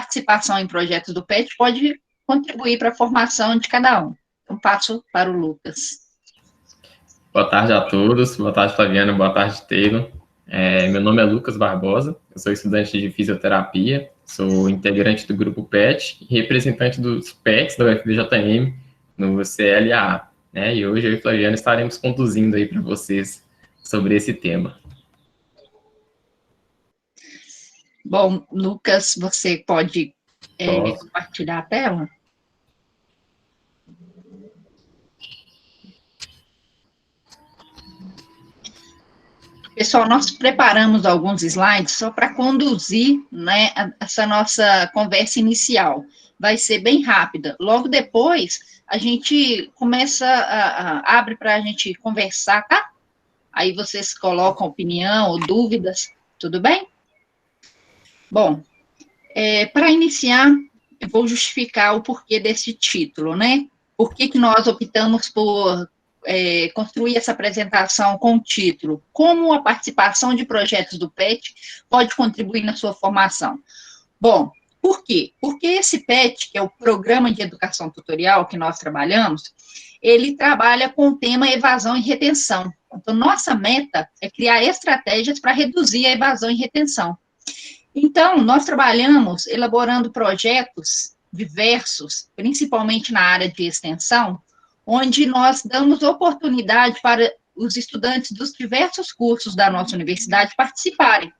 participação em projetos do PET pode contribuir para a formação de cada um. Então, passo para o Lucas. Boa tarde a todos, boa tarde, Flaviana, boa tarde, Taylor. Meu nome é Lucas Barbosa, eu sou estudante de fisioterapia, sou integrante do grupo PET e representante dos PETs da UFVJM no CLAA, né? E hoje eu e Flaviana estaremos conduzindo aí para vocês sobre esse tema. Bom, Lucas, você pode compartilhar a tela? Pessoal, nós preparamos alguns slides só para conduzir, né, essa nossa conversa inicial. Vai ser bem rápida. Logo depois, a gente começa, abre para a gente conversar, tá? Aí vocês colocam opinião ou dúvidas, tudo bem? Bom, para iniciar, eu vou justificar o porquê desse título, né? Por que nós optamos por construir essa apresentação com o título Como a participação de projetos do PET pode contribuir na sua formação? Bom, por quê? Porque esse PET, que é o Programa de Educação Tutorial que nós trabalhamos, ele trabalha com o tema evasão e retenção. Então, nossa meta é criar estratégias para reduzir a evasão e retenção. Então, nós trabalhamos elaborando projetos diversos, principalmente na área de extensão, onde nós damos oportunidade para os estudantes dos diversos cursos da nossa universidade participarem.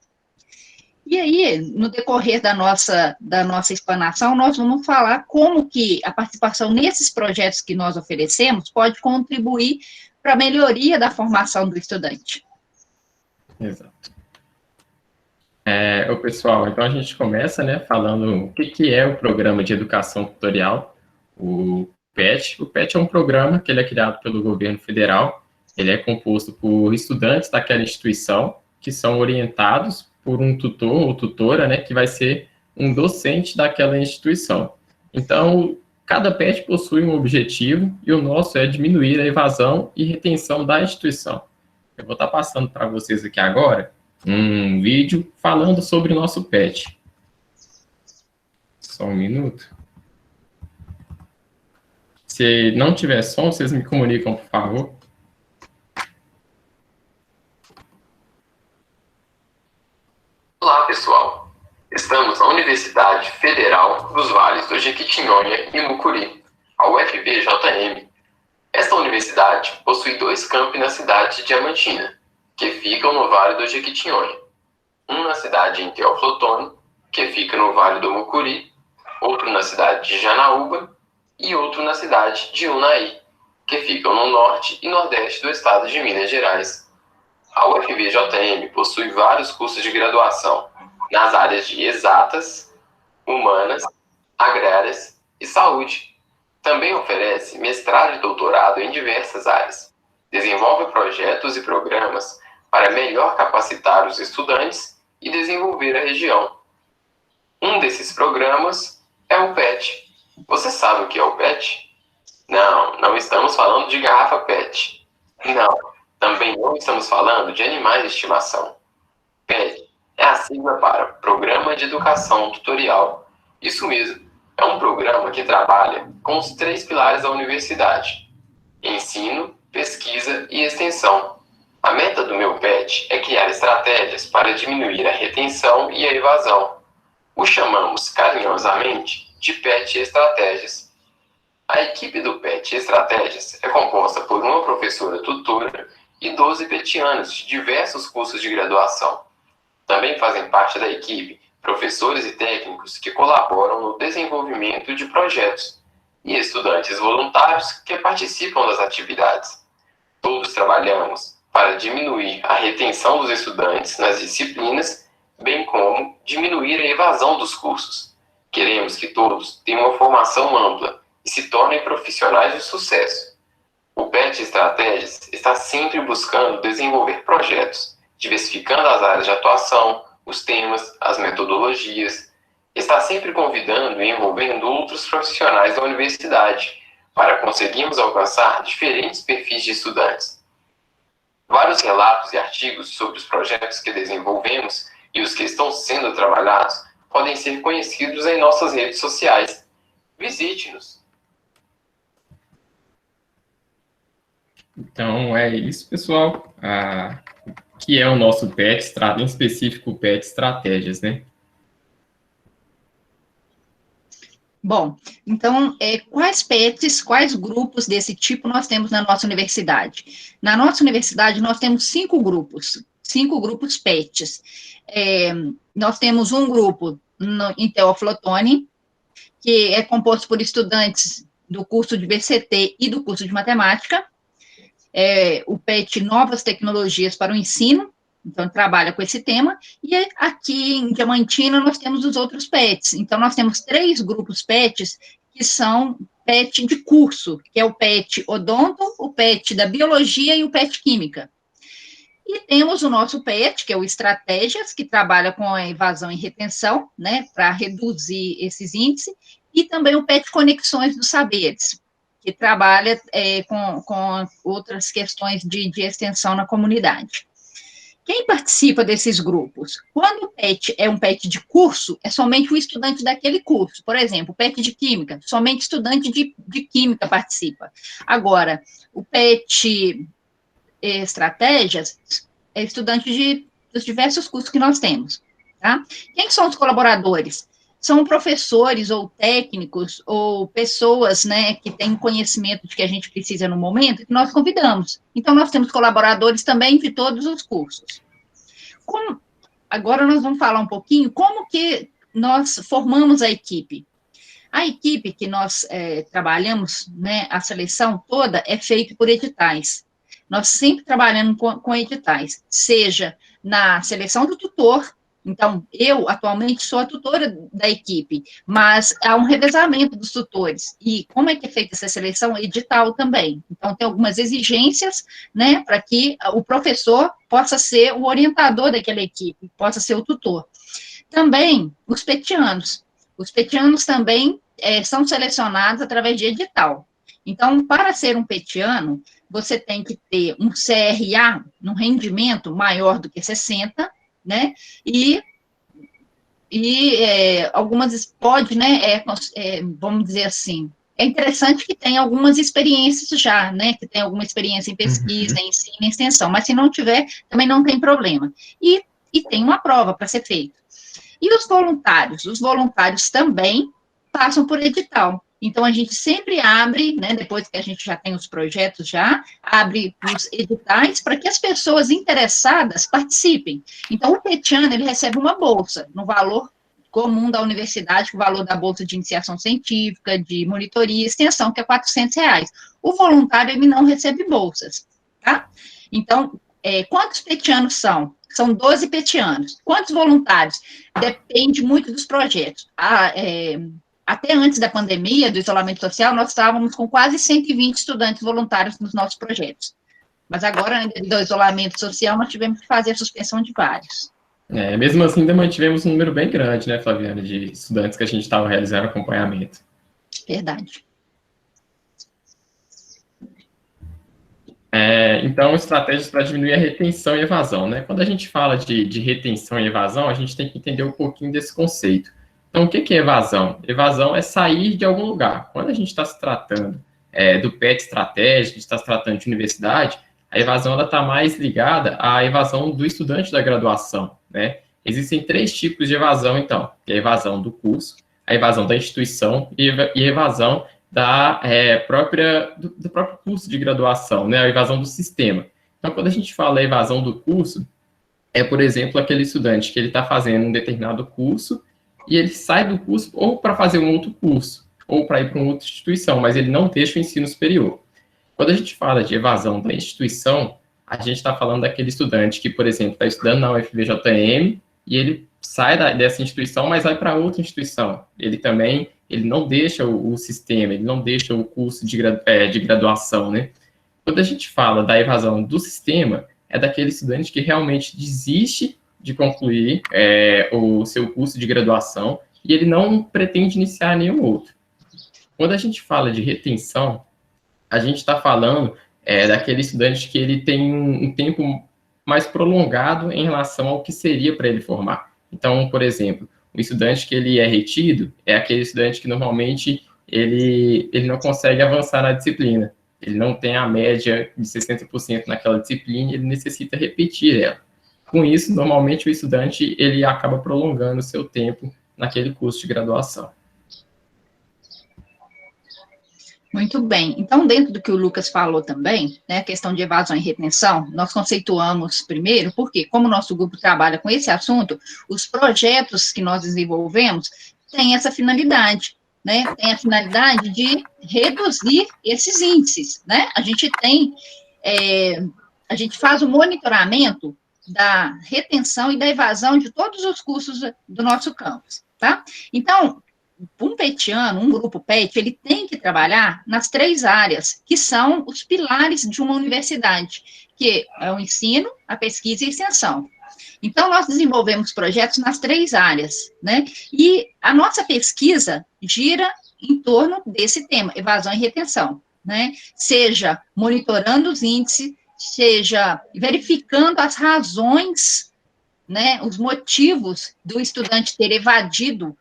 E aí, no decorrer da nossa explanação, nós vamos falar como que a participação nesses projetos que nós oferecemos pode contribuir para a melhoria da formação do estudante. Exato. Pessoal, então a gente começa, né, falando o que é o Programa de Educação Tutorial, o PET. O PET é um programa que ele é criado pelo governo federal, ele é composto por estudantes daquela instituição que são orientados por um tutor ou tutora, né, que vai ser um docente daquela instituição. Então, cada PET possui um objetivo e o nosso é diminuir a evasão e retenção da instituição. Eu vou estar passando para vocês aqui agora um vídeo falando sobre o nosso PET. Só um minuto. Se não tiver som, vocês me comunicam, por favor. Olá, pessoal. Estamos na Universidade Federal dos Vales do Jequitinhonha e Mucuri, a UFVJM. Esta universidade possui 2 campi na cidade de Diamantina, que ficam no Vale do Jequitinhonha. Um na cidade em Teófilo Otoni, que fica no Vale do Mucuri, outro na cidade de Janaúba e outro na cidade de Unai, que ficam no norte e nordeste do estado de Minas Gerais. A UFVJM possui vários cursos de graduação nas áreas de exatas, humanas, agrárias e saúde. Também oferece mestrado e doutorado em diversas áreas. Desenvolve projetos e programas para melhor capacitar os estudantes e desenvolver a região. Um desses programas é o PET. Você sabe o que é o PET? Não estamos falando de garrafa PET. Não, também não estamos falando de animais de estimação. PET é a sigla para Programa de Educação Tutorial. Isso mesmo, é um programa que trabalha com os 3 pilares da universidade: ensino, pesquisa e extensão. A meta do meu PET é criar estratégias para diminuir a retenção e a evasão. O chamamos carinhosamente de PET Estratégias. A equipe do PET Estratégias é composta por uma professora tutora e 12 petianos de diversos cursos de graduação. Também fazem parte da equipe professores e técnicos que colaboram no desenvolvimento de projetos e estudantes voluntários que participam das atividades. Todos trabalhamos para diminuir a retenção dos estudantes nas disciplinas, bem como diminuir a evasão dos cursos. Queremos que todos tenham uma formação ampla e se tornem profissionais de sucesso. O PET Estratégias está sempre buscando desenvolver projetos, diversificando as áreas de atuação, os temas, as metodologias. Está sempre convidando e envolvendo outros profissionais da universidade para conseguirmos alcançar diferentes perfis de estudantes. Vários relatos e artigos sobre os projetos que desenvolvemos e os que estão sendo trabalhados podem ser conhecidos em nossas redes sociais. Visite-nos! Então, é isso, pessoal. Que é o nosso PET, em específico o PET Estratégias, né? Bom, então, quais PETs, quais grupos desse tipo nós temos na nossa universidade? Na nossa universidade, nós temos 5 grupos PETs. Nós temos um grupo em Teófilo Otoni, que é composto por estudantes do curso de BCT e do curso de Matemática, o PET Novas Tecnologias para o Ensino, então trabalha com esse tema, e aqui em Diamantina nós temos os outros PETs, então nós temos 3 grupos PETs que são PET de curso, que é o PET Odonto, o PET da Biologia e o PET Química. E temos o nosso PET, que é o Estratégias, que trabalha com a evasão e retenção, né, para reduzir esses índices, e também o PET Conexões dos Saberes, que trabalha com outras questões de extensão na comunidade. Quem participa desses grupos? Quando o PET é um PET de curso, é somente o estudante daquele curso. Por exemplo, o PET de Química, somente estudante de Química participa. Agora, o PET Estratégias é estudante dos diversos cursos que nós temos. Tá? Quem são os colaboradores? São professores ou técnicos ou pessoas, né, que têm conhecimento de que a gente precisa no momento, que nós convidamos. Então, nós temos colaboradores também de todos os cursos. Agora nós vamos falar um pouquinho como que nós formamos a equipe. A equipe que nós trabalhamos, né, a seleção toda é feita por editais. Nós sempre trabalhamos com editais, seja na seleção do tutor. Então, eu, atualmente, sou a tutora da equipe, mas há um revezamento dos tutores. E como é que é feita essa seleção? Edital também. Então, tem algumas exigências, né, para que o professor possa ser o orientador daquela equipe, possa ser o tutor. Também, os petianos. Os petianos também são selecionados através de edital. Então, para ser um petiano, você tem que ter um CRA, um rendimento maior do que 60, né, e algumas pode, né, vamos dizer assim, é interessante que tenha algumas experiências já, né, que tenha alguma experiência em pesquisa, em ensino, em extensão, mas se não tiver, também não tem problema. E tem uma prova para ser feita. E os voluntários também passam por edital. Então, a gente sempre abre, né, depois que a gente já tem os projetos abre os editais para que as pessoas interessadas participem. Então, o petiano, ele recebe uma bolsa, no valor comum da universidade, o valor da bolsa de iniciação científica, de monitoria e extensão, que é R$400. O voluntário, ele não recebe bolsas, tá? Então, quantos petianos são? São 12 petianos. Quantos voluntários? Depende muito dos projetos. Até antes da pandemia, do isolamento social, nós estávamos com quase 120 estudantes voluntários nos nossos projetos. Mas agora, devido ao isolamento social, nós tivemos que fazer a suspensão de vários. Mesmo assim, ainda mantivemos um número bem grande, né, Flaviana, de estudantes que a gente estava realizando acompanhamento. Verdade. Então, estratégias para diminuir a retenção e evasão, né? Quando a gente fala de retenção e evasão, a gente tem que entender um pouquinho desse conceito. Então, o que é evasão? Evasão é sair de algum lugar. Quando a gente está se tratando do PET estratégia, a gente está se tratando de universidade, a evasão está mais ligada à evasão do estudante da graduação, né? Existem 3 tipos de evasão, então, que é a evasão do curso, a evasão da instituição e a evasão do próprio curso de graduação, né? A evasão do sistema. Então, quando a gente fala evasão do curso, por exemplo, aquele estudante que ele está fazendo um determinado curso e ele sai do curso ou para fazer um outro curso, ou para ir para uma outra instituição, mas ele não deixa o ensino superior. Quando a gente fala de evasão da instituição, a gente está falando daquele estudante que, por exemplo, está estudando na UFVJM e ele sai dessa instituição, mas vai para outra instituição. Ele não deixa o sistema, ele não deixa o curso de graduação, né? Quando a gente fala da evasão do sistema, é daquele estudante que realmente desiste de concluir o seu curso de graduação e ele não pretende iniciar nenhum outro. Quando a gente fala de retenção, a gente está falando daquele estudante que ele tem um tempo mais prolongado em relação ao que seria para ele formar. Então, por exemplo, O estudante que ele é retido é aquele estudante que normalmente ele não consegue avançar na disciplina. Ele não tem a média de 60% naquela disciplina, ele necessita repetir ela. Com isso, normalmente o estudante ele acaba prolongando o seu tempo naquele curso de graduação. Muito bem. Então, dentro do que o Lucas falou também, né, a questão de evasão e retenção, nós conceituamos primeiro, porque como o nosso grupo trabalha com esse assunto, os projetos que nós desenvolvemos têm essa finalidade, né, tem a finalidade de reduzir esses índices, né, a gente faz o monitoramento da retenção e da evasão de todos os cursos do nosso campus, tá? Então, um petiano, um grupo PET, ele tem que trabalhar nas 3 áreas, que são os pilares de uma universidade, que é o ensino, a pesquisa e a extensão. Então, nós desenvolvemos projetos nas 3 áreas, né? E a nossa pesquisa gira em torno desse tema, evasão e retenção, né? Seja monitorando os índices, seja verificando as razões, né, os motivos do estudante ter evadido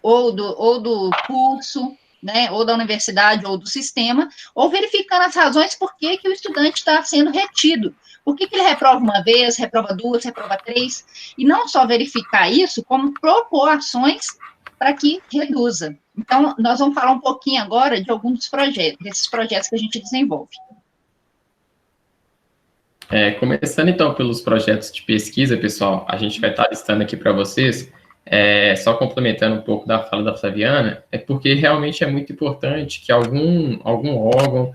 ou do curso, né, ou da universidade, ou do sistema, ou verificando as razões por que o estudante está sendo retido. Por que ele reprova uma vez, reprova 2, reprova 3, e não só verificar isso, como propor ações para que reduza. Então, nós vamos falar um pouquinho agora de alguns dos projetos, desses projetos que a gente desenvolve. Começando, então, pelos projetos de pesquisa, pessoal, a gente vai estar listando aqui para vocês, só complementando um pouco da fala da Flaviana, porque realmente é muito importante que algum órgão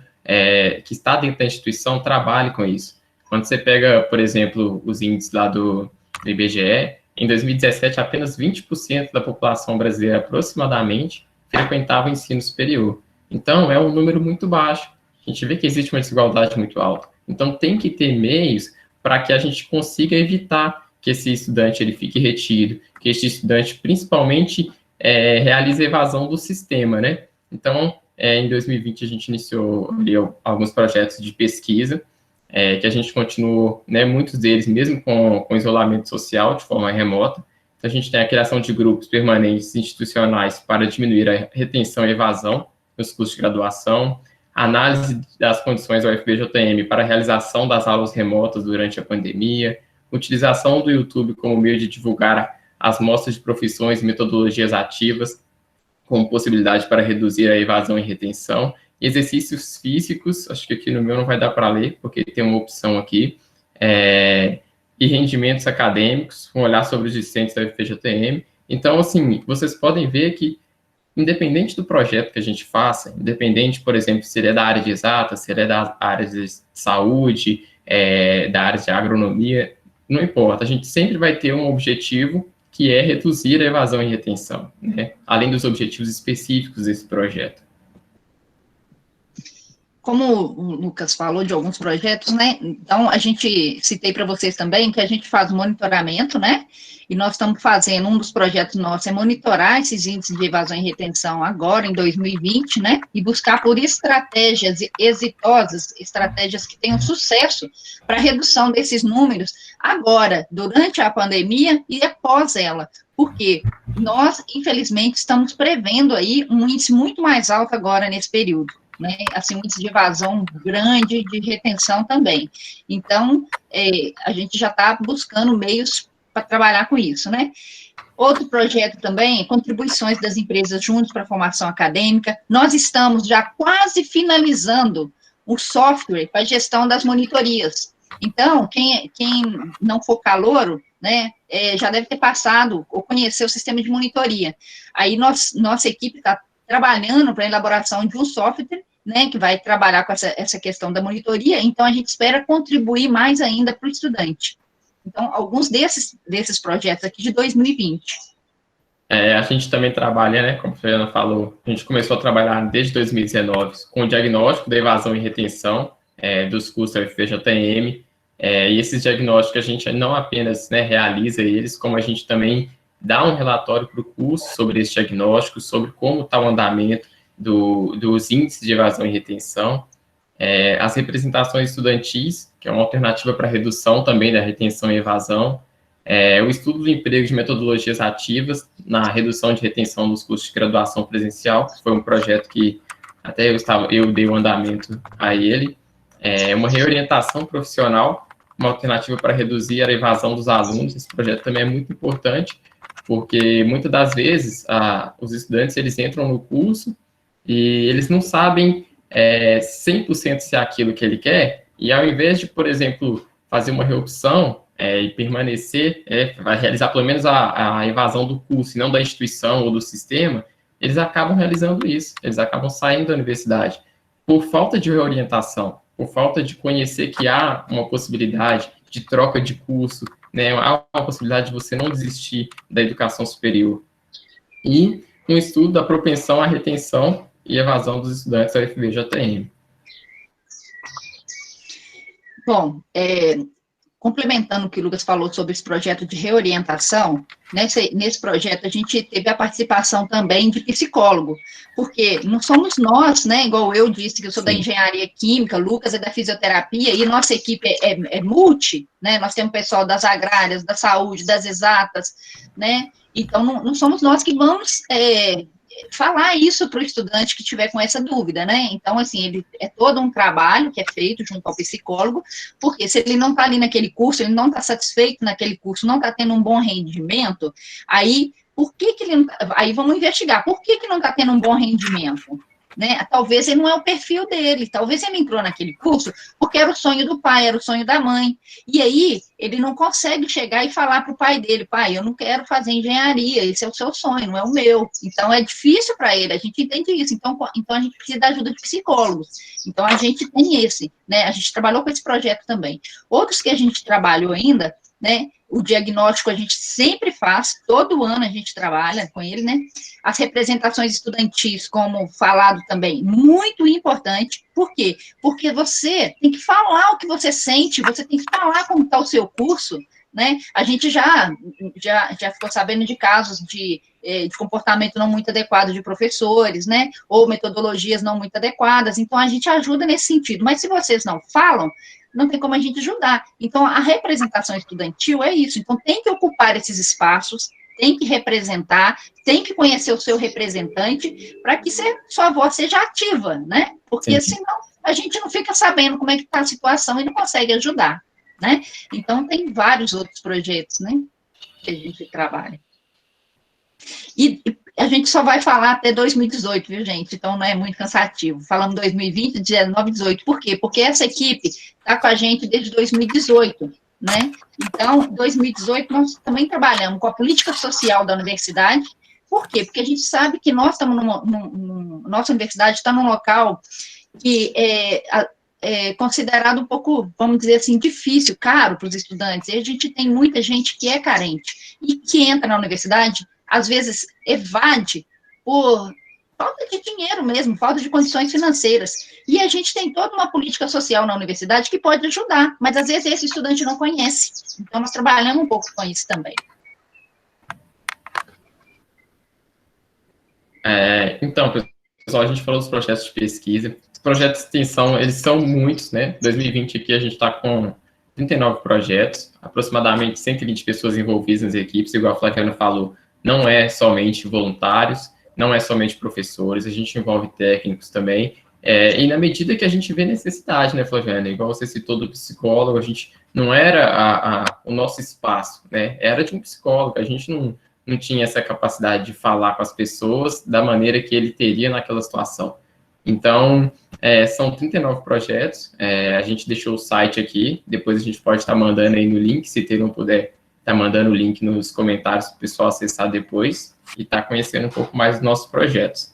que está dentro da instituição trabalhe com isso. Quando você pega, por exemplo, os índices lá do IBGE, em 2017, apenas 20% da população brasileira, aproximadamente, frequentava o ensino superior. Então, é um número muito baixo. A gente vê que existe uma desigualdade muito alta. Então, tem que ter meios para que a gente consiga evitar que esse estudante ele fique retido, que esse estudante, principalmente, realize evasão do sistema, né? Então, em 2020, a gente iniciou alguns projetos de pesquisa, que a gente continuou, né, muitos deles, mesmo com isolamento social, de forma remota. Então, a gente tem a criação de grupos permanentes institucionais para diminuir a retenção e evasão nos cursos de graduação, análise das condições da UFBJM para a realização das aulas remotas durante a pandemia, utilização do YouTube como meio de divulgar as mostras de profissões e metodologias ativas, como possibilidade para reduzir a evasão e retenção, exercícios físicos, acho que aqui no meu não vai dar para ler, porque tem uma opção aqui, e rendimentos acadêmicos, um olhar sobre os discentes da UFBJM. Então, assim, vocês podem ver que, independente do projeto que a gente faça, independente, por exemplo, se ele é da área de exatas, se ele é da área de saúde, da área de agronomia, não importa, a gente sempre vai ter um objetivo que é reduzir a evasão e retenção, né? Além dos objetivos específicos desse projeto. Como o Lucas falou de alguns projetos, né? Então, citei para vocês também que a gente faz monitoramento, né? E nós estamos fazendo, um dos projetos nossos é monitorar esses índices de evasão e retenção agora, em 2020, né? E buscar por estratégias exitosas, estratégias que tenham sucesso para a redução desses números agora, durante a pandemia e após ela. Porque nós, infelizmente, estamos prevendo aí um índice muito mais alto agora nesse período, né, assim, um índice de evasão grande, de retenção também. Então, a gente já está buscando meios para trabalhar com isso, né? Outro projeto também, contribuições das empresas juntos para a formação acadêmica. Nós estamos já quase finalizando o software para a gestão das monitorias. Então, quem não for calouro, né, já deve ter passado ou conhecer o sistema de monitoria. Aí, nossa equipe está trabalhando para a elaboração de um software, né, que vai trabalhar com essa questão da monitoria, então a gente espera contribuir mais ainda para o estudante. Então, alguns desses projetos aqui de 2020. A gente também trabalha, né, como a Fernanda falou, a gente começou a trabalhar desde 2019 com o diagnóstico da evasão e retenção dos cursos da UFBJM, e esses diagnósticos a gente não apenas, né, realiza eles, como a gente também dá um relatório para o curso sobre esse diagnóstico, sobre como está o andamento dos índices de evasão e retenção, as representações estudantis, que é uma alternativa para redução também da retenção e evasão, o estudo do emprego de metodologias ativas na redução de retenção dos custos de graduação presencial, que foi um projeto que até eu dei o andamento a ele, uma reorientação profissional, uma alternativa para reduzir a evasão dos alunos. Esse projeto também é muito importante, porque muitas das vezes os estudantes eles entram no curso e eles não sabem 100% se é aquilo que ele quer, e ao invés de, por exemplo, fazer uma reopção e permanecer, vai realizar pelo menos a evasão do curso, e não da instituição ou do sistema, eles acabam realizando isso, eles acabam saindo da universidade por falta de reorientação, por falta de conhecer que há uma possibilidade de troca de curso, né, há uma possibilidade de você não desistir da educação superior. E um estudo da propensão à retenção e evasão dos estudantes da UFV-JM. Bom, complementando o que o Lucas falou sobre esse projeto de reorientação, nesse projeto a gente teve a participação também de psicólogo, porque não somos nós, né, igual eu disse que eu sou da engenharia química, Lucas é da fisioterapia, e nossa equipe é multi, né, nós temos pessoal das agrárias, da saúde, das exatas, né, então não somos nós que vamos falar isso para o estudante que tiver com essa dúvida, né? Então, assim, é todo um trabalho que é feito junto ao psicólogo, porque se ele não está ali naquele curso, ele não está satisfeito naquele curso, não está tendo um bom rendimento, aí, por que ele não, aí vamos investigar, por que não está tendo um bom rendimento? Né? Talvez ele não é o perfil dele, talvez ele entrou naquele curso porque era o sonho do pai, era o sonho da mãe, e aí ele não consegue chegar e falar para o pai dele, pai, eu não quero fazer engenharia, esse é o seu sonho, não é o meu, então é difícil para ele, a gente entende isso, então a gente precisa da ajuda de psicólogos, então a gente tem né, a gente trabalhou com esse projeto também. Outros que a gente trabalhou ainda, né, o diagnóstico a gente sempre faz, todo ano a gente trabalha com ele, né? As representações estudantis, como falado também, muito importante. Por quê? Porque você tem que falar o que você sente, você tem que falar como está o seu curso, né? A gente já ficou sabendo de casos de comportamento não muito adequado de professores, né? Ou metodologias não muito adequadas, então a gente ajuda nesse sentido. Mas se vocês não falam, não tem como a gente ajudar. Então, a representação estudantil é isso. Então, tem que ocupar esses espaços, tem que representar, tem que conhecer o seu representante, para que sua voz seja ativa, né? Porque senão a gente não fica sabendo como é que está a situação e não consegue ajudar, né? Então, tem vários outros projetos, né? Que a gente trabalha. E a gente só vai falar até 2018, viu, gente? Então, não é muito cansativo. Falamos 2020, 19, 18. Por quê? Porque essa equipe está com a gente desde 2018, né? Então, em 2018, nós também trabalhamos com a política social da universidade. Por quê? Porque a gente sabe que nós estamos nossa universidade está num local que é considerado um pouco, vamos dizer assim, difícil, caro para os estudantes. E a gente tem muita gente que é carente e que entra na universidade, às vezes evade por falta de dinheiro mesmo, falta de condições financeiras. E a gente tem toda uma política social na universidade que pode ajudar, mas às vezes esse estudante não conhece. Então, nós trabalhamos um pouco com isso também. Então, pessoal, a gente falou dos projetos de pesquisa. Os projetos de extensão, eles são muitos, né? Em 2020 aqui a gente está com 39 projetos, aproximadamente 120 pessoas envolvidas nas equipes, igual a Flaviana falou, não é somente voluntários, não é somente professores, a gente envolve técnicos também, e na medida que a gente vê necessidade, né, Flaviana, igual você citou do psicólogo, a gente não era o nosso espaço, né, era de um psicólogo, a gente não tinha essa capacidade de falar com as pessoas da maneira que ele teria naquela situação. Então, são 39 projetos, a gente deixou o site aqui, depois a gente pode estar mandando aí no link, se ter não puder, tá mandando o link nos comentários para o pessoal acessar depois e tá conhecendo um pouco mais dos nossos projetos.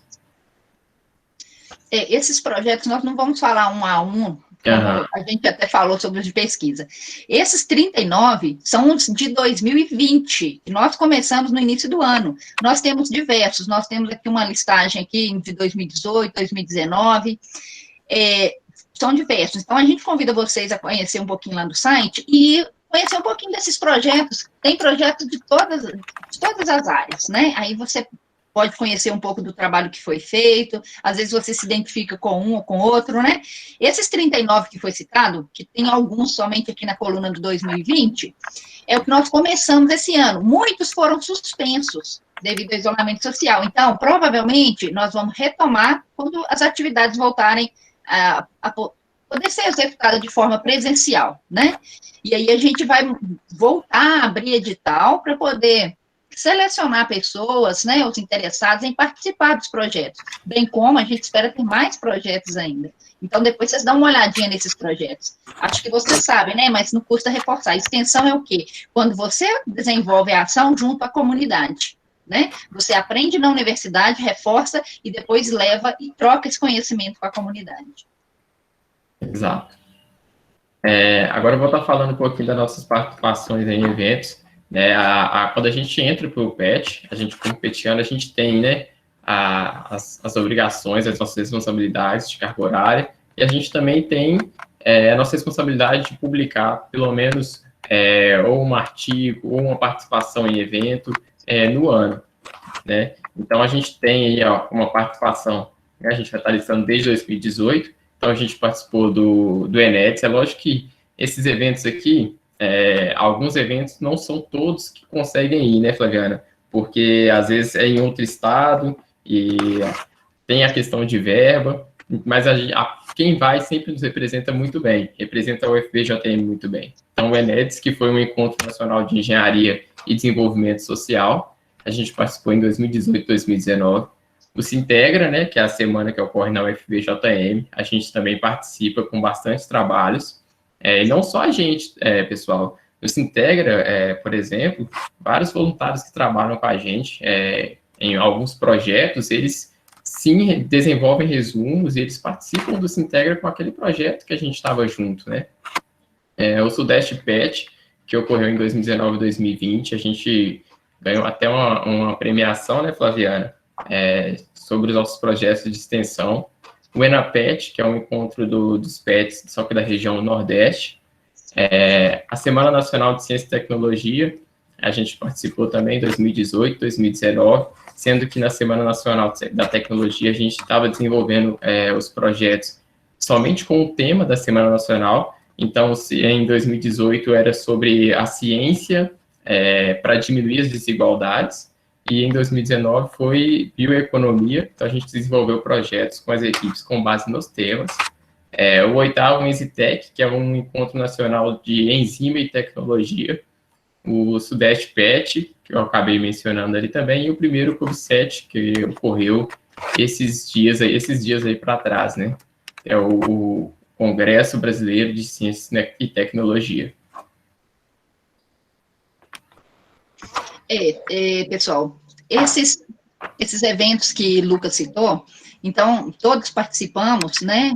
Esses projetos nós não vamos falar um a um, como a gente até falou sobre os de pesquisa. Esses 39 são os de 2020, que nós começamos no início do ano. Nós temos diversos, nós temos aqui uma listagem aqui de 2018, 2019, são diversos. Então, a gente convida vocês a conhecer um pouquinho lá do site e conhecer um pouquinho desses projetos. Tem projetos de todas as áreas, né? Aí você pode conhecer um pouco do trabalho que foi feito, às vezes você se identifica com um ou com outro, né? Esses 39 que foi citado, que tem alguns somente aqui na coluna do 2020, é o que nós começamos esse ano. Muitos foram suspensos devido ao isolamento social. Então, provavelmente, nós vamos retomar quando as atividades voltarem a poder ser executada de forma presencial, né? E aí a gente vai voltar a abrir edital para poder selecionar pessoas, né, os interessados em participar dos projetos, bem como a gente espera ter mais projetos ainda. Então, depois vocês dão uma olhadinha nesses projetos. Acho que vocês sabem, né, mas não custa reforçar. Extensão é o quê? Quando você desenvolve a ação junto à comunidade, né? Você aprende na universidade, reforça e depois leva e troca esse conhecimento com a comunidade. Exato. Agora eu vou estar falando um pouquinho das nossas participações em eventos. Né? Quando a gente entra para o PET, a gente, como petiano, a gente tem, né, as obrigações, as nossas responsabilidades de carga horária, e a gente também tem a nossa responsabilidade de publicar, pelo menos, ou um artigo, ou uma participação em evento no ano. Né? Então, a gente tem aí, ó, uma participação, né? A gente vai estar listando desde 2018, então a gente participou do ENETS. É lógico que esses eventos aqui, alguns eventos não são todos que conseguem ir, né, Flaviana? Porque às vezes é em outro estado e tem a questão de verba, mas quem vai sempre nos representa muito bem, representa o UFPJM muito bem. Então, o ENEDS, que foi um encontro nacional de engenharia e desenvolvimento social, a gente participou em 2018 e 2019. O Sintegra, né, que é a semana que ocorre na UFPJM, a gente também participa com bastantes trabalhos. E não só a gente, pessoal. O Sintegra, por exemplo, vários voluntários que trabalham com a gente em alguns projetos, eles sim desenvolvem resumos e eles participam do Sintegra com aquele projeto que a gente estava junto, né? O Sudeste PET, que ocorreu em 2019 e 2020, a gente ganhou até uma premiação, né, Flaviana? Sobre os nossos projetos de extensão. O ENAPET, que é um encontro dos PETs, só que da região Nordeste. A Semana Nacional de Ciência e Tecnologia, a gente participou também em 2018, 2019, sendo que na Semana Nacional da Tecnologia a gente estava desenvolvendo os projetos somente com o tema da Semana Nacional. Então, em 2018 era sobre a ciência para diminuir as desigualdades, e em 2019 foi bioeconomia, então a gente desenvolveu projetos com as equipes com base nos temas. O 8º Enzitec, que é um encontro nacional de enzima e tecnologia. O Sudeste PET, que eu acabei mencionando ali também, e o primeiro CUBSET, que ocorreu esses dias aí para trás, né? É o Congresso Brasileiro de Ciência e Tecnologia. Pessoal, esses eventos que Lucas citou, então, todos participamos, né,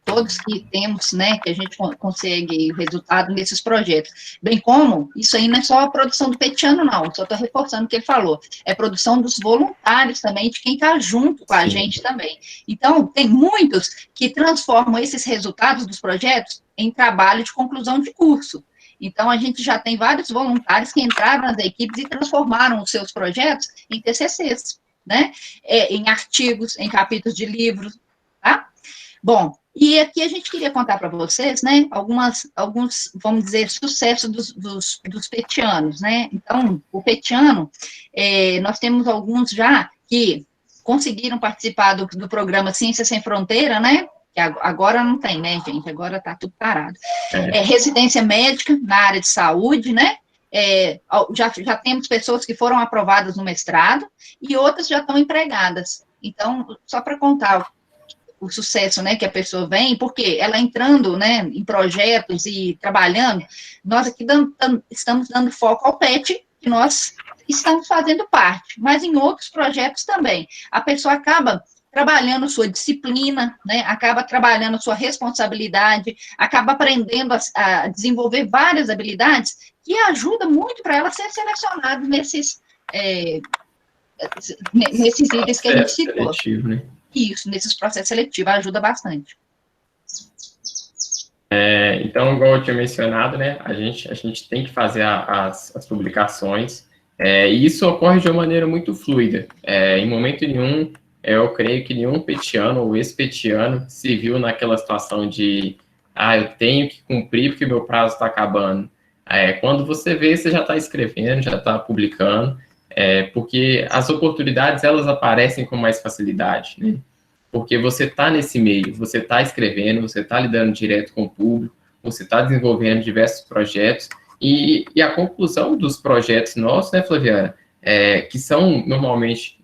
todos que temos, né, que a gente consegue resultado nesses projetos, bem como, isso aí não é só a produção do petiano, não, só estou reforçando o que ele falou, é produção dos voluntários também, de quem está junto com a gente também. Então, tem muitos que transformam esses resultados dos projetos em trabalho de conclusão de curso. Então, a gente já tem vários voluntários que entraram nas equipes e transformaram os seus projetos em TCCs, né? Em artigos, em capítulos de livros, tá? Bom, e aqui a gente queria contar para vocês, né, alguns, vamos dizer, sucessos dos petianos, né? Então, o petiano, nós temos alguns já que conseguiram participar do programa Ciência Sem Fronteira, né? Que agora não tem, né, gente? Agora está tudo parado. Residência médica na área de saúde, né? Já temos pessoas que foram aprovadas no mestrado e outras já estão empregadas. Então, só para contar o sucesso, né, que a pessoa vem, porque ela entrando, né, em projetos e trabalhando, nós aqui estamos dando foco ao PET, que nós estamos fazendo parte, mas em outros projetos também. A pessoa acaba trabalhando sua disciplina, né, acaba trabalhando sua responsabilidade, acaba aprendendo a desenvolver várias habilidades que ajuda muito para ela ser selecionada nesses itens que a gente citou. Seletivo, né? Isso, nesses processos seletivos, ajuda bastante. Então, igual eu tinha mencionado, né, a gente tem que fazer as publicações, E isso ocorre de uma maneira muito fluida. Em momento nenhum, eu creio que nenhum petiano ou ex-petiano se viu naquela situação de eu tenho que cumprir porque meu prazo está acabando. Quando você vê, você já está escrevendo, já está publicando, porque as oportunidades, elas aparecem com mais facilidade, né? Porque você está nesse meio, você está escrevendo, você está lidando direto com o público, você está desenvolvendo diversos projetos, e a conclusão dos projetos nossos, né, Flaviana, que são, normalmente,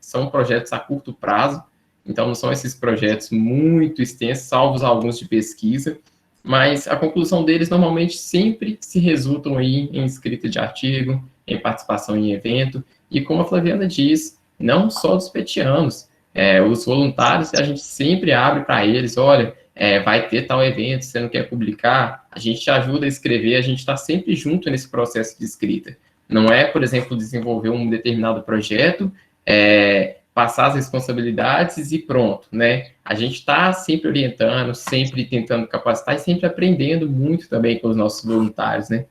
são projetos a curto prazo, então não são esses projetos muito extensos, salvos alguns de pesquisa, mas a conclusão deles, normalmente, sempre se resultam aí em escrita de artigo, em participação em evento, e como a Flaviana diz, não só dos petianos, os voluntários, a gente sempre abre para eles, olha, vai ter tal evento, você não quer publicar, a gente te ajuda a escrever, a gente está sempre junto nesse processo de escrita. Não é, por exemplo, desenvolver um determinado projeto, passar as responsabilidades e pronto, né? A gente está sempre orientando, sempre tentando capacitar e sempre aprendendo muito também com os nossos voluntários, né?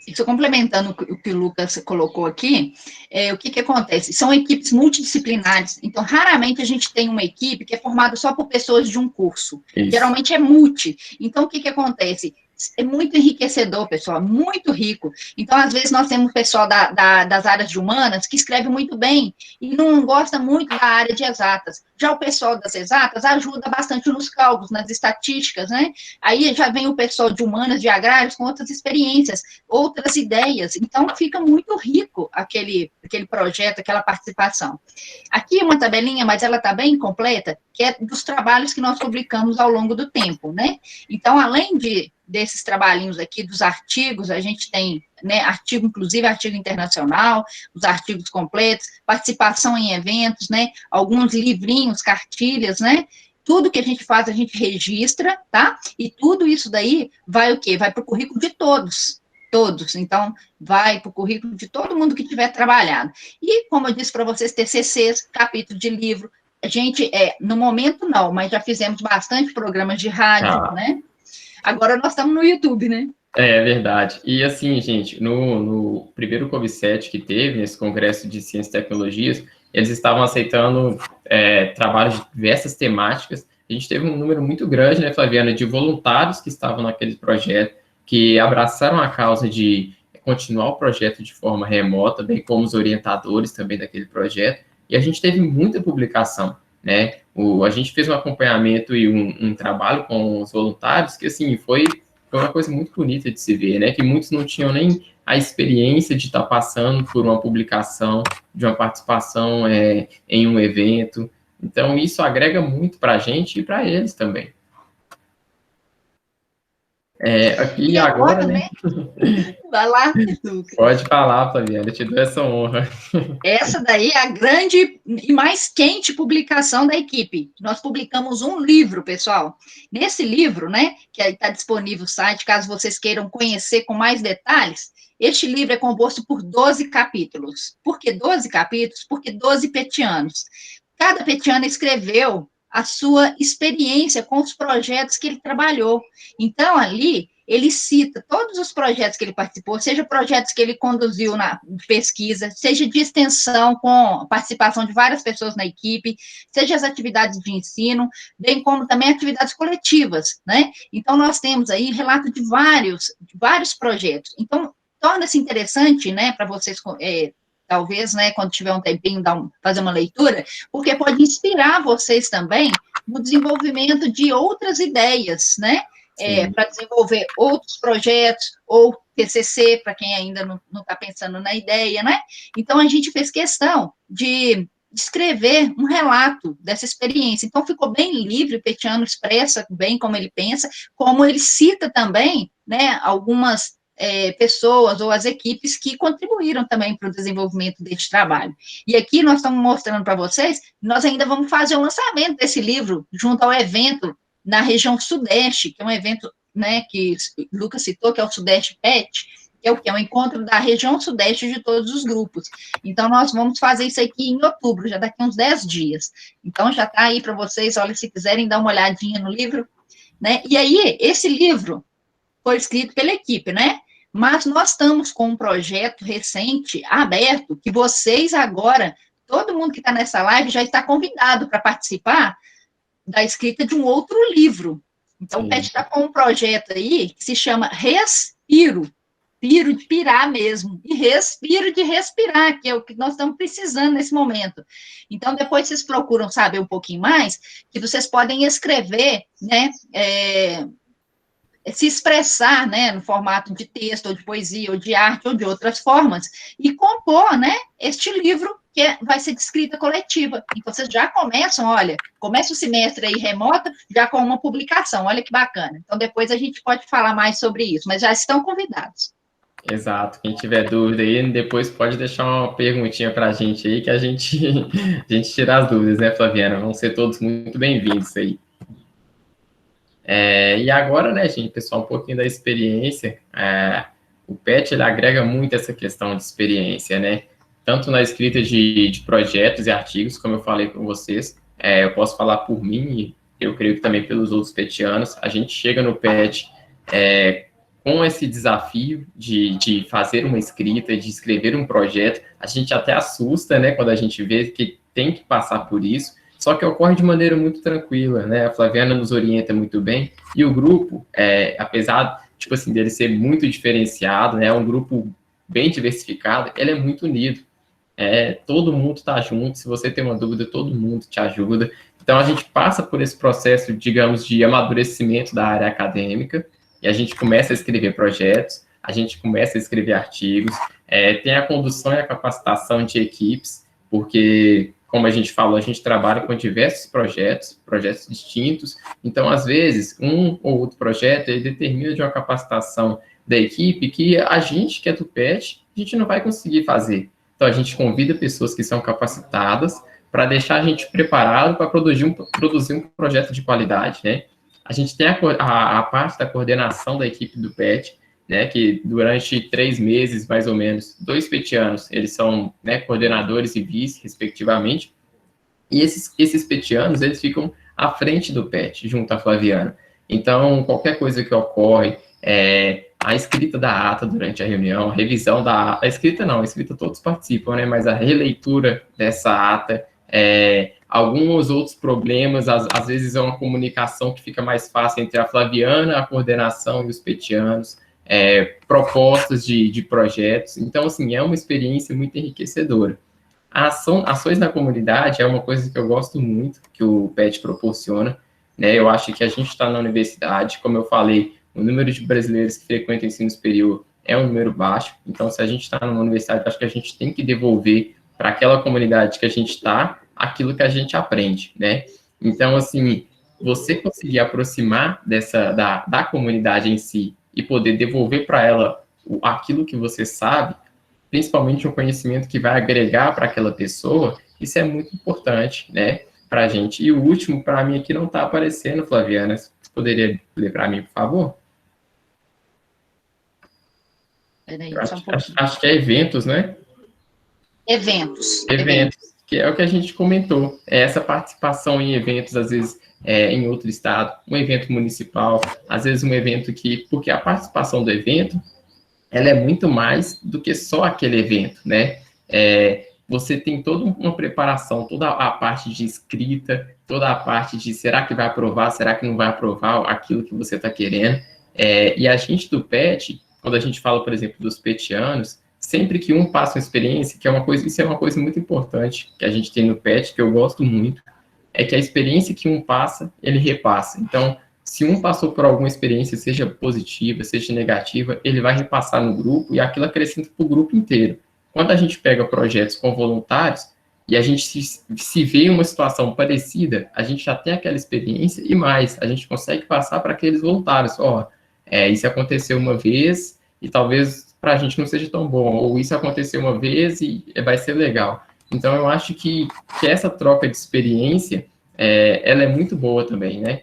Isso complementando o que o Lucas colocou aqui, o que acontece? São equipes multidisciplinares, então raramente a gente tem uma equipe que é formada só por pessoas de um curso. Isso. Geralmente é multi. Então, o que acontece? É muito enriquecedor, pessoal, muito rico. Então, às vezes, nós temos pessoal das áreas de humanas que escreve muito bem e não gosta muito da área de exatas. Já o pessoal das exatas ajuda bastante nos cálculos, nas estatísticas, né? Aí já vem o pessoal de humanas, de agrários, com outras experiências, outras ideias. Então, fica muito rico aquele projeto, aquela participação. Aqui uma tabelinha, mas ela está bem completa, que é dos trabalhos que nós publicamos ao longo do tempo, né? Então, além desses trabalhinhos aqui, dos artigos, a gente tem, né, artigo, inclusive artigo internacional, os artigos completos, participação em eventos, né, alguns livrinhos, cartilhas, né, tudo que a gente faz, a gente registra, tá? E tudo isso daí vai o quê? Vai para o currículo de todos, então, vai para o currículo de todo mundo que tiver trabalhado. E, como eu disse para vocês, TCCs, capítulo de livro, a gente, no momento não, mas já fizemos bastante programas de rádio, né? Agora nós estamos no YouTube, né? É verdade. E assim, gente, no primeiro COB7 que teve, nesse Congresso de Ciências e Tecnologias, eles estavam aceitando trabalhos de diversas temáticas. A gente teve um número muito grande, né, Flaviana, de voluntários que estavam naquele projeto, que abraçaram a causa de continuar o projeto de forma remota, bem como os orientadores também daquele projeto. E a gente teve muita publicação, né? A gente fez um acompanhamento e um trabalho com os voluntários que, assim, foi uma coisa muito bonita de se ver, né? Que muitos não tinham nem a experiência de estar passando por uma publicação, de uma participação em um evento. Então, isso agrega muito para a gente e para eles também. Aqui e agora, né? Vai lá, Lucas. Pode falar, Flaviana, eu te dou essa honra. Essa daí é a grande e mais quente publicação da equipe. Nós publicamos um livro, pessoal. Nesse livro, né, que está disponível no site, caso vocês queiram conhecer com mais detalhes, este livro é composto por 12 capítulos. Por que 12 capítulos? Porque 12 petianos. Cada petiano escreveu a sua experiência com os projetos que ele trabalhou. Então, ali, ele cita todos os projetos que ele participou, seja projetos que ele conduziu na pesquisa, seja de extensão com participação de várias pessoas na equipe, seja as atividades de ensino, bem como também atividades coletivas, né? Então, nós temos aí relato de vários projetos. Então, torna-se interessante, né, para vocês talvez, né, quando tiver um tempinho, fazer uma leitura, porque pode inspirar vocês também no desenvolvimento de outras ideias, né, para desenvolver outros projetos, ou TCC, para quem ainda não está pensando na ideia, né, então a gente fez questão de escrever um relato dessa experiência, então ficou bem livre, o petiano expressa bem como ele pensa, como ele cita também, né, algumas pessoas ou as equipes que contribuíram também para o desenvolvimento deste trabalho. E aqui nós estamos mostrando para vocês, nós ainda vamos fazer o lançamento desse livro junto ao evento na região Sudeste, que é um evento, né, que o Lucas citou, que é o Sudeste PET, que é o que? É um encontro da região Sudeste de todos os grupos. Então, nós vamos fazer isso aqui em outubro, já daqui uns 10 dias. Então, já está aí para vocês, olha, se quiserem dar uma olhadinha no livro, né? E aí, esse livro foi escrito pela equipe, né? Mas nós estamos com um projeto recente, aberto, que vocês agora, todo mundo que está nessa live já está convidado para participar da escrita de um outro livro. Então, o PET está com um projeto aí que se chama Respiro, piro de pirar mesmo, e respiro de respirar, que é o que nós estamos precisando nesse momento. Então, depois vocês procuram saber um pouquinho mais, que vocês podem escrever, né, se expressar, né, no formato de texto, ou de poesia, ou de arte, ou de outras formas, e compor, né, este livro que vai ser de escrita coletiva. Então, vocês já começam, olha, começa o semestre aí remota, já com uma publicação, olha que bacana. Então, depois a gente pode falar mais sobre isso, mas já estão convidados. Exato. Quem tiver dúvida aí, depois pode deixar uma perguntinha para a gente aí, que a gente tira as dúvidas, né, Flaviana? Vão ser todos muito bem-vindos aí. E agora, né, gente, pessoal, um pouquinho da experiência. O PET, ele agrega muito essa questão de experiência, né? Tanto na escrita de projetos e artigos, como eu falei com vocês, eu posso falar por mim e eu creio que também pelos outros petianos, a gente chega no PET com esse desafio de fazer uma escrita, de escrever um projeto. A gente até assusta, né, quando a gente vê que tem que passar por isso, só que ocorre de maneira muito tranquila, né? A Flaviana nos orienta muito bem, e o grupo, apesar, tipo assim, dele ser muito diferenciado, né, um grupo bem diversificado, ele é muito unido. Todo mundo está junto, se você tem uma dúvida, todo mundo te ajuda. Então, a gente passa por esse processo, digamos, de amadurecimento da área acadêmica, e a gente começa a escrever projetos, a gente começa a escrever artigos, tem a condução e a capacitação de equipes, porque, como a gente falou, a gente trabalha com diversos projetos distintos, então, às vezes, um ou outro projeto, ele determina de uma capacitação da equipe que a gente, que é do PET, a gente não vai conseguir fazer. Então, a gente convida pessoas que são capacitadas para deixar a gente preparado para produzir um projeto de qualidade, né? A gente tem a parte da coordenação da equipe do PET, né, que durante 3 meses, mais ou menos, 2 petianos, eles são, né, coordenadores e vice, respectivamente, e esses petianos, eles ficam à frente do PET, junto à Flaviana. Então, qualquer coisa que ocorre, a escrita da ata durante a reunião, a revisão da ata, a escrita todos participam, né, mas a releitura dessa ata, alguns outros problemas, às vezes é uma comunicação que fica mais fácil entre a Flaviana, a coordenação e os petianos, propostas de projetos. Então, assim, é uma experiência muito enriquecedora. Ações na comunidade é uma coisa que eu gosto muito, que o PET proporciona, né? Eu acho que a gente está na universidade, como eu falei, o número de brasileiros que frequentam o ensino superior é um número baixo, então, se a gente está numa universidade, acho que a gente tem que devolver para aquela comunidade que a gente está aquilo que a gente aprende, né? Então, assim, você conseguir aproximar da comunidade em si e poder devolver para ela aquilo que você sabe, principalmente um conhecimento que vai agregar para aquela pessoa, isso é muito importante, né, para a gente. E o último, para mim, aqui não está aparecendo, Flaviana, você poderia ler para mim, por favor? Peraí, acho que é eventos, né? Eventos, que é o que a gente comentou, essa participação em eventos, às vezes, em outro estado, um evento municipal, às vezes um evento porque a participação do evento, ela é muito mais do que só aquele evento, né? Você tem toda uma preparação, toda a parte de escrita, toda a parte de será que vai aprovar, será que não vai aprovar aquilo que você está querendo, e a gente do PET, quando a gente fala, por exemplo, dos petianos, sempre que um passa uma experiência, isso é uma coisa muito importante que a gente tem no PET, que eu gosto muito, é que a experiência que um passa, ele repassa. Então, se um passou por alguma experiência, seja positiva, seja negativa, ele vai repassar no grupo e aquilo acrescenta para o grupo inteiro. Quando a gente pega projetos com voluntários e a gente se vê em uma situação parecida, a gente já tem aquela experiência e mais, a gente consegue passar para aqueles voluntários. Isso aconteceu uma vez e talvez para a gente não seja tão bom, ou isso aconteceu uma vez e vai ser legal. Então, eu acho que essa troca de experiência, ela é muito boa também, né?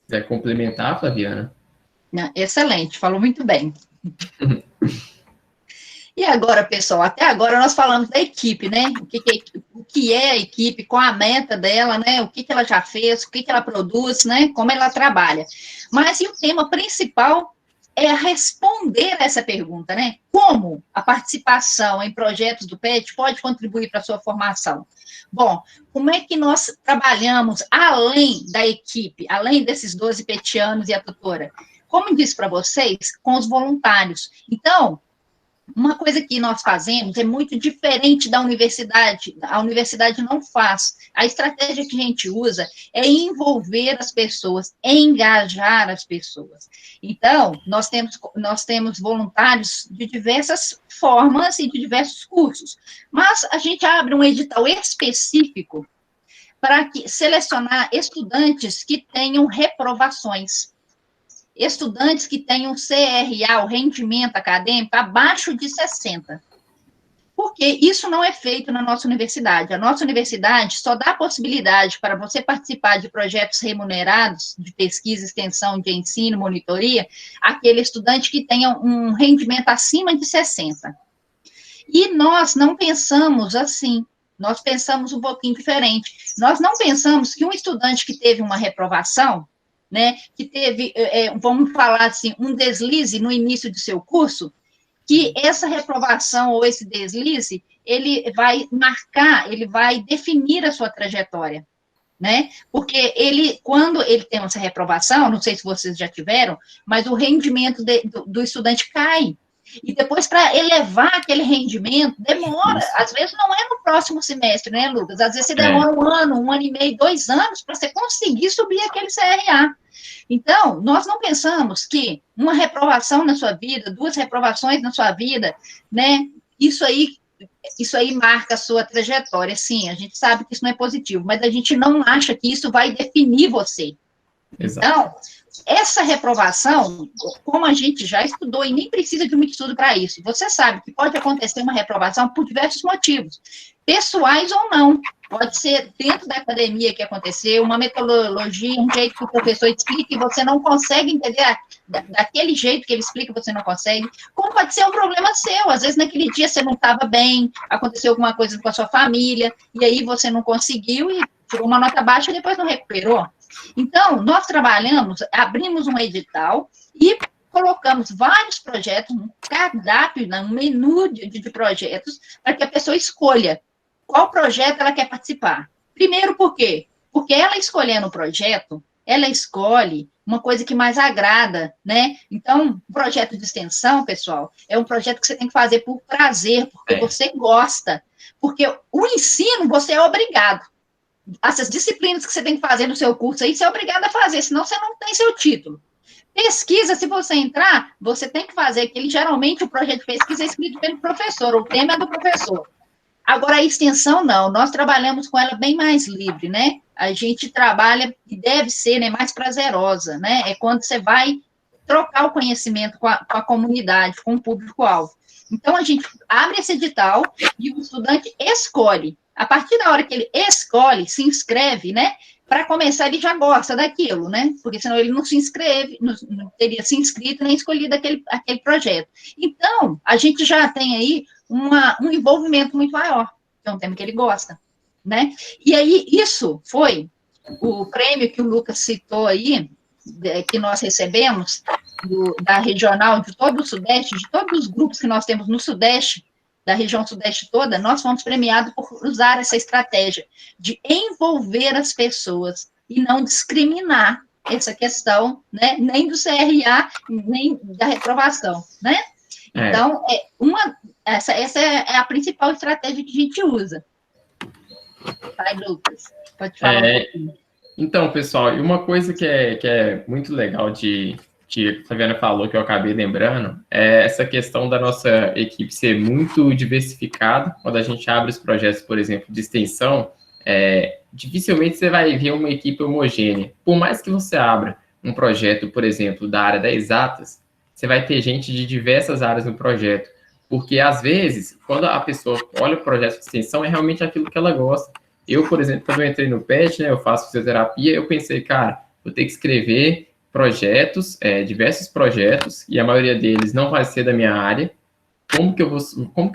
Quiser complementar, Flaviana? Excelente, falou muito bem. E agora, pessoal, até agora nós falamos da equipe, né? O que é a equipe, qual a meta dela, né? O que ela já fez, o que ela produz, né? Como ela trabalha. Mas e o tema principal é responder essa pergunta, né? Como a participação em projetos do PET pode contribuir para a sua formação? Bom, como é que nós trabalhamos além da equipe, além desses 12 petianos e a tutora? Como eu disse para vocês, com os voluntários. Então, uma coisa que nós fazemos é muito diferente da universidade. A universidade não faz. A estratégia que a gente usa é envolver as pessoas, engajar as pessoas. Então, nós temos voluntários de diversas formas e de diversos cursos. Mas a gente abre um edital específico para selecionar estudantes que tenham reprovações. Estudantes que tenham CRA, o rendimento acadêmico, abaixo de 60. Porque isso não é feito na nossa universidade. A nossa universidade só dá a possibilidade para você participar de projetos remunerados, de pesquisa, extensão, de ensino, monitoria, aquele estudante que tenha um rendimento acima de 60. E nós não pensamos assim. Nós pensamos um pouquinho diferente. Nós não pensamos que um estudante que teve uma reprovação, né, que teve, vamos falar assim, um deslize no início do seu curso, que essa reprovação ou esse deslize, ele vai marcar, ele vai definir a sua trajetória, né, porque quando ele tem essa reprovação, não sei se vocês já tiveram, mas o rendimento do estudante cai. E depois, para elevar aquele rendimento, demora. Às vezes não é no próximo semestre, né, Lucas? Às vezes você demora um ano e meio, 2 anos, para você conseguir subir aquele CRA. Então, nós não pensamos que uma reprovação na sua vida, 2 reprovações na sua vida, né, isso aí marca a sua trajetória. Sim, a gente sabe que isso não é positivo, mas a gente não acha que isso vai definir você. Exato. Então, essa reprovação, como a gente já estudou, e nem precisa de muito estudo para isso, você sabe que pode acontecer uma reprovação por diversos motivos, pessoais ou não. Pode ser dentro da academia que aconteceu, uma metodologia, um jeito que o professor explica e você não consegue entender, daquele jeito que ele explica você não consegue, como pode ser um problema seu, às vezes naquele dia você não estava bem, aconteceu alguma coisa com a sua família, e aí você não conseguiu e tirou uma nota baixa e depois não recuperou. Então, nós abrimos um edital e colocamos vários projetos, um cardápio, um menu de projetos, para que a pessoa escolha qual projeto ela quer participar. Primeiro, por quê? Porque ela escolhendo o projeto, ela escolhe uma coisa que mais agrada, né? Então, o projeto de extensão, pessoal, é um projeto que você tem que fazer por prazer, porque você gosta. Porque o ensino, você é obrigado. Essas disciplinas que você tem que fazer no seu curso aí, você é obrigado a fazer, senão você não tem seu título. Pesquisa, se você entrar, você tem que fazer, que geralmente o projeto de pesquisa é escrito pelo professor, o tema é do professor. Agora, a extensão, não, nós trabalhamos com ela bem mais livre, né? A gente trabalha, e deve ser, né, mais prazerosa, né? É quando você vai trocar o conhecimento com a comunidade, com o público-alvo. Então, a gente abre esse edital e o estudante escolhe. A partir da hora que ele escolhe, se inscreve, né? Para começar, ele já gosta daquilo, né? Porque senão ele não se inscreve, não teria se inscrito nem escolhido aquele projeto. Então, a gente já tem aí um envolvimento muito maior, que é um tema que ele gosta, né? E aí, isso foi o prêmio que o Lucas citou aí, que nós recebemos, da regional de todo o Sudeste, de todos os grupos que nós temos no Sudeste, da região Sudeste toda, nós fomos premiados por usar essa estratégia de envolver as pessoas e não discriminar essa questão, né, nem do CRA, nem da reprovação, né? Então, essa é a principal estratégia que a gente usa. Vai, Lucas, pode falar um pouquinho. Então, pessoal, e uma coisa que é muito legal que a Flaviana falou, que eu acabei lembrando, é essa questão da nossa equipe ser muito diversificada. Quando a gente abre os projetos, por exemplo, de extensão, dificilmente você vai ver uma equipe homogênea. Por mais que você abra um projeto, por exemplo, da área das exatas, você vai ter gente de diversas áreas no projeto. Porque, às vezes, quando a pessoa olha o projeto de extensão, é realmente aquilo que ela gosta. Eu, por exemplo, quando eu entrei no PET, né, eu faço fisioterapia, eu pensei, cara, vou ter que escrever projetos, diversos projetos, e a maioria deles não vai ser da minha área. Como que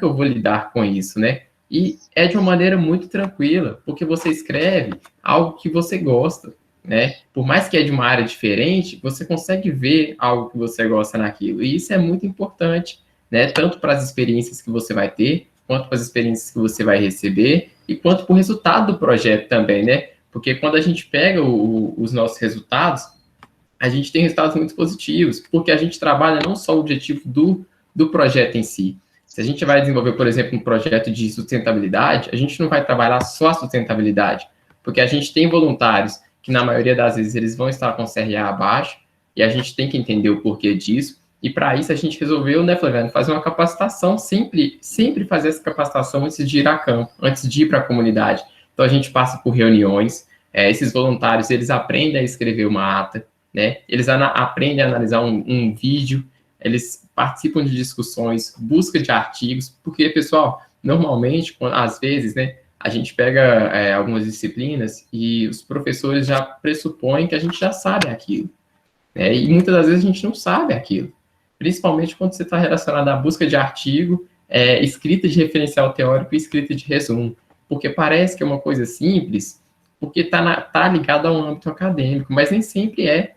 eu vou lidar com isso, né? E é de uma maneira muito tranquila, porque você escreve algo que você gosta. né? Por mais que é de uma área diferente, você consegue ver algo que você gosta naquilo. E isso é muito importante, né? Tanto para as experiências que você vai ter, quanto para as experiências que você vai receber, e quanto para o resultado do projeto também, né? Porque quando a gente pega os nossos resultados, a gente tem resultados muito positivos, porque a gente trabalha não só o objetivo do projeto em si. Se a gente vai desenvolver, por exemplo, um projeto de sustentabilidade, a gente não vai trabalhar só a sustentabilidade, porque a gente tem voluntários que, na maioria das vezes, eles vão estar com CRA abaixo, e a gente tem que entender o porquê disso, e para isso a gente resolveu, né, Flaviano, fazer uma capacitação, sempre fazer essa capacitação antes de ir a campo, antes de ir para a comunidade. Então a gente passa por reuniões, esses voluntários, eles aprendem a escrever uma ata, né? Eles aprendem a analisar um vídeo, eles participam de discussões, busca de artigos, porque, pessoal, normalmente, às vezes, né, a gente pega algumas disciplinas e os professores já pressupõem que a gente já sabe aquilo, né? E muitas das vezes a gente não sabe aquilo, principalmente quando você está relacionado à busca de artigo, escrita de referencial teórico e escrita de resumo, porque parece que é uma coisa simples, porque tá ligado a um âmbito acadêmico, mas nem sempre é.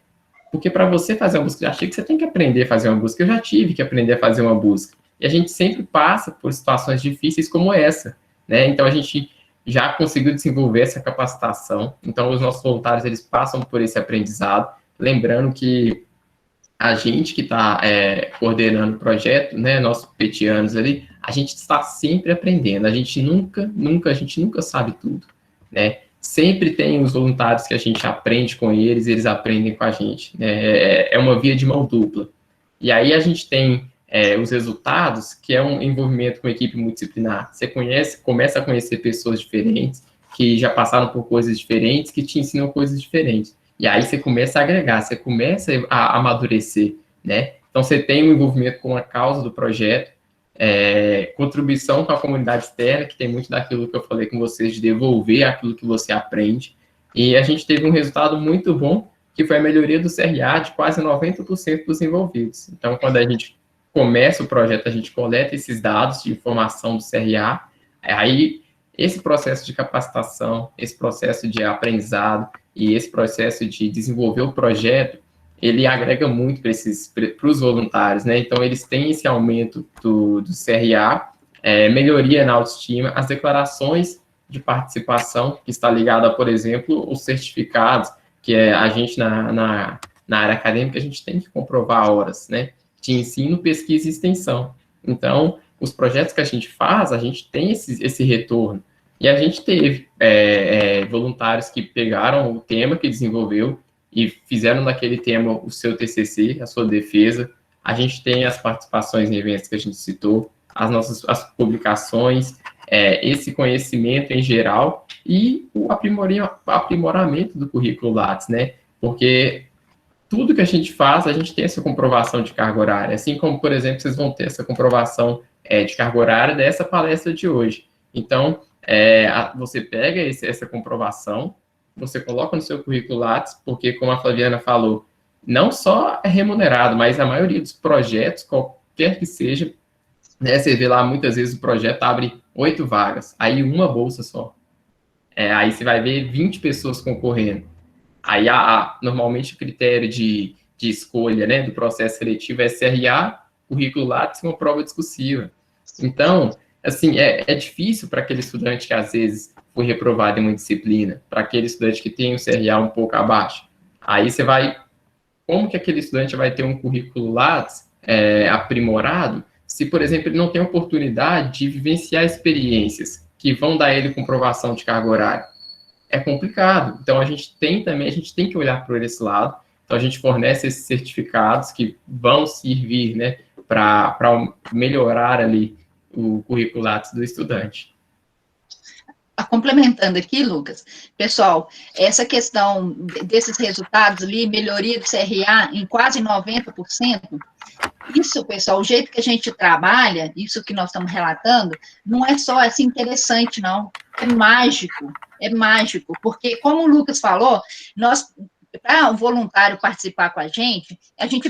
Porque para você fazer uma busca de artigo, você tem que aprender a fazer uma busca. Eu já tive que aprender a fazer uma busca. E a gente sempre passa por situações difíceis como essa, né? Então, a gente já conseguiu desenvolver essa capacitação. Então, os nossos voluntários, eles passam por esse aprendizado. Lembrando que a gente que está coordenando o projeto, né, nossos petianos ali, a gente está sempre aprendendo. A gente nunca sabe tudo, né? Sempre tem os voluntários que a gente aprende com eles aprendem com a gente. É uma via de mão dupla. E aí a gente tem os resultados, que é um envolvimento com a equipe multidisciplinar. Você começa a conhecer pessoas diferentes, que já passaram por coisas diferentes, que te ensinam coisas diferentes. E aí você começa a agregar, você começa a amadurecer, né? Então você tem um envolvimento com a causa do projeto, contribuição com a comunidade externa, que tem muito daquilo que eu falei com vocês, de devolver aquilo que você aprende, e a gente teve um resultado muito bom, que foi a melhoria do CRA de quase 90% dos envolvidos. Então, quando a gente começa o projeto, a gente coleta esses dados de informação do CRA, aí esse processo de capacitação, esse processo de aprendizado e esse processo de desenvolver o projeto, ele agrega muito para os voluntários, né? Então, eles têm esse aumento do CRA, melhoria na autoestima, as declarações de participação, que está ligada, por exemplo, os certificados, que a gente, na área acadêmica, a gente tem que comprovar horas, né? De ensino, pesquisa e extensão. Então, os projetos que a gente faz, a gente tem esse retorno. E a gente teve voluntários que pegaram o tema que desenvolveu e fizeram daquele tema o seu TCC, a sua defesa. A gente tem as participações em eventos que a gente citou, as publicações, esse conhecimento em geral e o aprimoramento do currículo Lattes, né? Porque tudo que a gente faz, a gente tem essa comprovação de carga horária, assim como, por exemplo, vocês vão ter essa comprovação de carga horária dessa palestra de hoje. Então, você pega essa comprovação, você coloca no seu currículo Lattes, porque, como a Flaviana falou, não só é remunerado, mas a maioria dos projetos, qualquer que seja, né, você vê lá, muitas vezes o projeto abre 8 vagas, aí uma bolsa só. Aí você vai ver 20 pessoas concorrendo. Aí, normalmente, o critério de escolha, né, do processo seletivo é CRA, currículo Lattes e uma prova discursiva. Então, assim, é difícil para aquele estudante que, às vezes, foi reprovado em uma disciplina, para aquele estudante que tem um CRA um pouco abaixo. Aí você vai... Como que aquele estudante vai ter um currículo Lattes aprimorado se, por exemplo, ele não tem oportunidade de vivenciar experiências que vão dar ele comprovação de carga horária? É complicado. Então, a gente tem que olhar por esse lado. Então, a gente fornece esses certificados que vão servir, né, para melhorar ali o currículo Lattes do estudante. Complementando aqui, Lucas, pessoal, essa questão desses resultados ali, melhoria do CRA em quase 90%, isso, pessoal, o jeito que a gente trabalha, isso que nós estamos relatando, não é só assim interessante, não, é mágico, porque como o Lucas falou, para um voluntário participar com a gente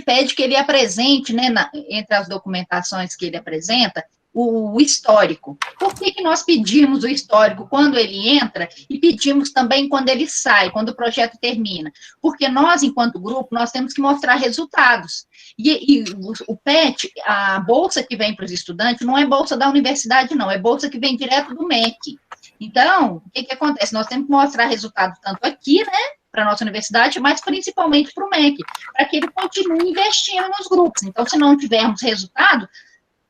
pede que ele apresente, né, entre as documentações que ele apresenta, o histórico. Por que nós pedimos o histórico quando ele entra e pedimos também quando ele sai, quando o projeto termina? Porque nós, enquanto grupo, nós temos que mostrar resultados. E o PET, a bolsa que vem para os estudantes, não é bolsa da universidade, não, é bolsa que vem direto do MEC. Então, o que acontece? Nós temos que mostrar resultado tanto aqui, né, para a nossa universidade, mas principalmente para o MEC, para que ele continue investindo nos grupos. Então, se não tivermos resultado,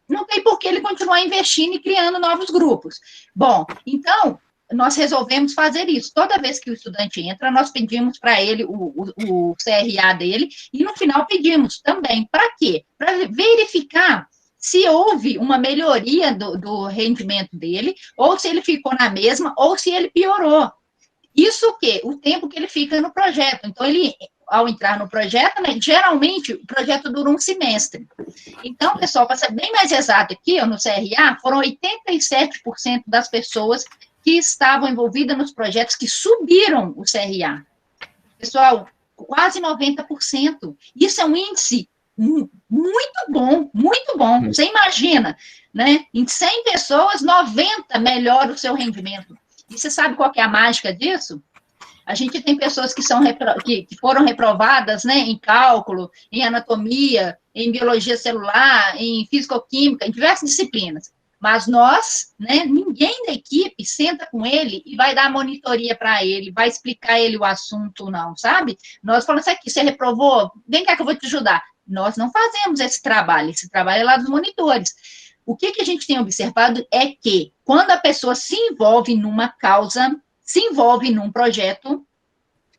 não tem por que ele continuar investindo e criando novos grupos. Bom, então, nós resolvemos fazer isso. Toda vez que o estudante entra, nós pedimos para ele o CRA dele, e no final pedimos também. Para quê? Para verificar se houve uma melhoria do rendimento dele, ou se ele ficou na mesma, ou se ele piorou. Isso o quê? O tempo que ele fica no projeto. Então, ele, ao entrar no projeto, né, geralmente, o projeto dura um semestre. Então, pessoal, para ser bem mais exato aqui, no CRA, foram 87% das pessoas que estavam envolvidas nos projetos que subiram o CRA. Pessoal, quase 90%. Isso é um índice muito bom, muito bom. Você imagina, né? Em 100 pessoas, 90 melhora o seu rendimento. E você sabe qual que é a mágica disso? A gente tem pessoas que foram reprovadas, né, em cálculo, em anatomia, em biologia celular, em fisicoquímica, em diversas disciplinas. Mas nós, né, ninguém da equipe senta com ele e vai dar monitoria para ele, vai explicar ele o assunto, não, sabe? Nós falamos aqui, você reprovou? Vem cá que eu vou te ajudar. Nós não fazemos esse trabalho é lá dos monitores. O que a gente tem observado é que, quando a pessoa se envolve numa causa, se envolve num projeto,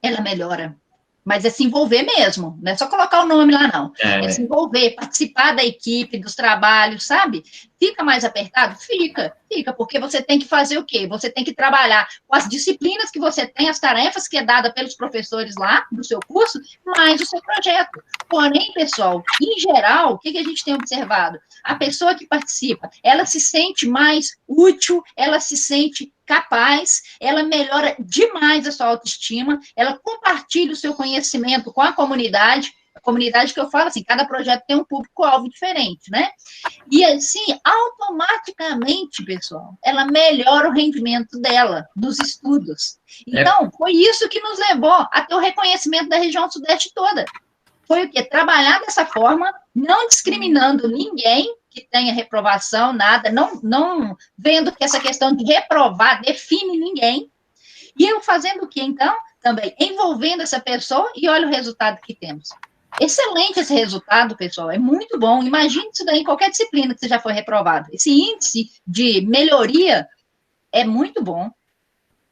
ela melhora. Mas é se envolver mesmo, não é só colocar o nome lá, não. É se envolver, participar da equipe, dos trabalhos, sabe? Fica mais apertado? Fica, porque você tem que fazer o quê? Você tem que trabalhar com as disciplinas que você tem, as tarefas que é dada pelos professores lá, do seu curso, mais o seu projeto. Porém, pessoal, em geral, o que a gente tem observado? A pessoa que participa, ela se sente mais útil, ela se sente capaz, ela melhora demais a sua autoestima, ela compartilha o seu conhecimento com a comunidade que eu falo assim, cada projeto tem um público-alvo diferente, né? E assim, automaticamente, pessoal, ela melhora o rendimento dela, dos estudos. Então, foi isso que nos levou a ter o reconhecimento da região sudeste toda. Foi o quê? Trabalhar dessa forma, não discriminando ninguém que tenha reprovação, nada, não vendo que essa questão de reprovar define ninguém, e eu fazendo o quê, então? Também envolvendo essa pessoa, e olha o resultado que temos. Excelente esse resultado, pessoal, é muito bom. Imagine isso daí em qualquer disciplina que você já foi reprovado. Esse índice de melhoria é muito bom.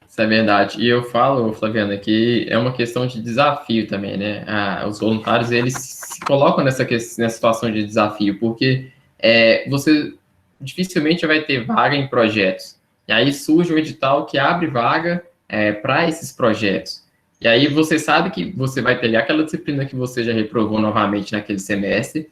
Isso é verdade. E eu falo, Flaviana, que é uma questão de desafio também, né? Os voluntários, eles se colocam nessa situação de desafio, porque você dificilmente vai ter vaga em projetos. E aí surge um edital que abre vaga para esses projetos. E aí você sabe que você vai ter ali aquela disciplina que você já reprovou novamente naquele semestre,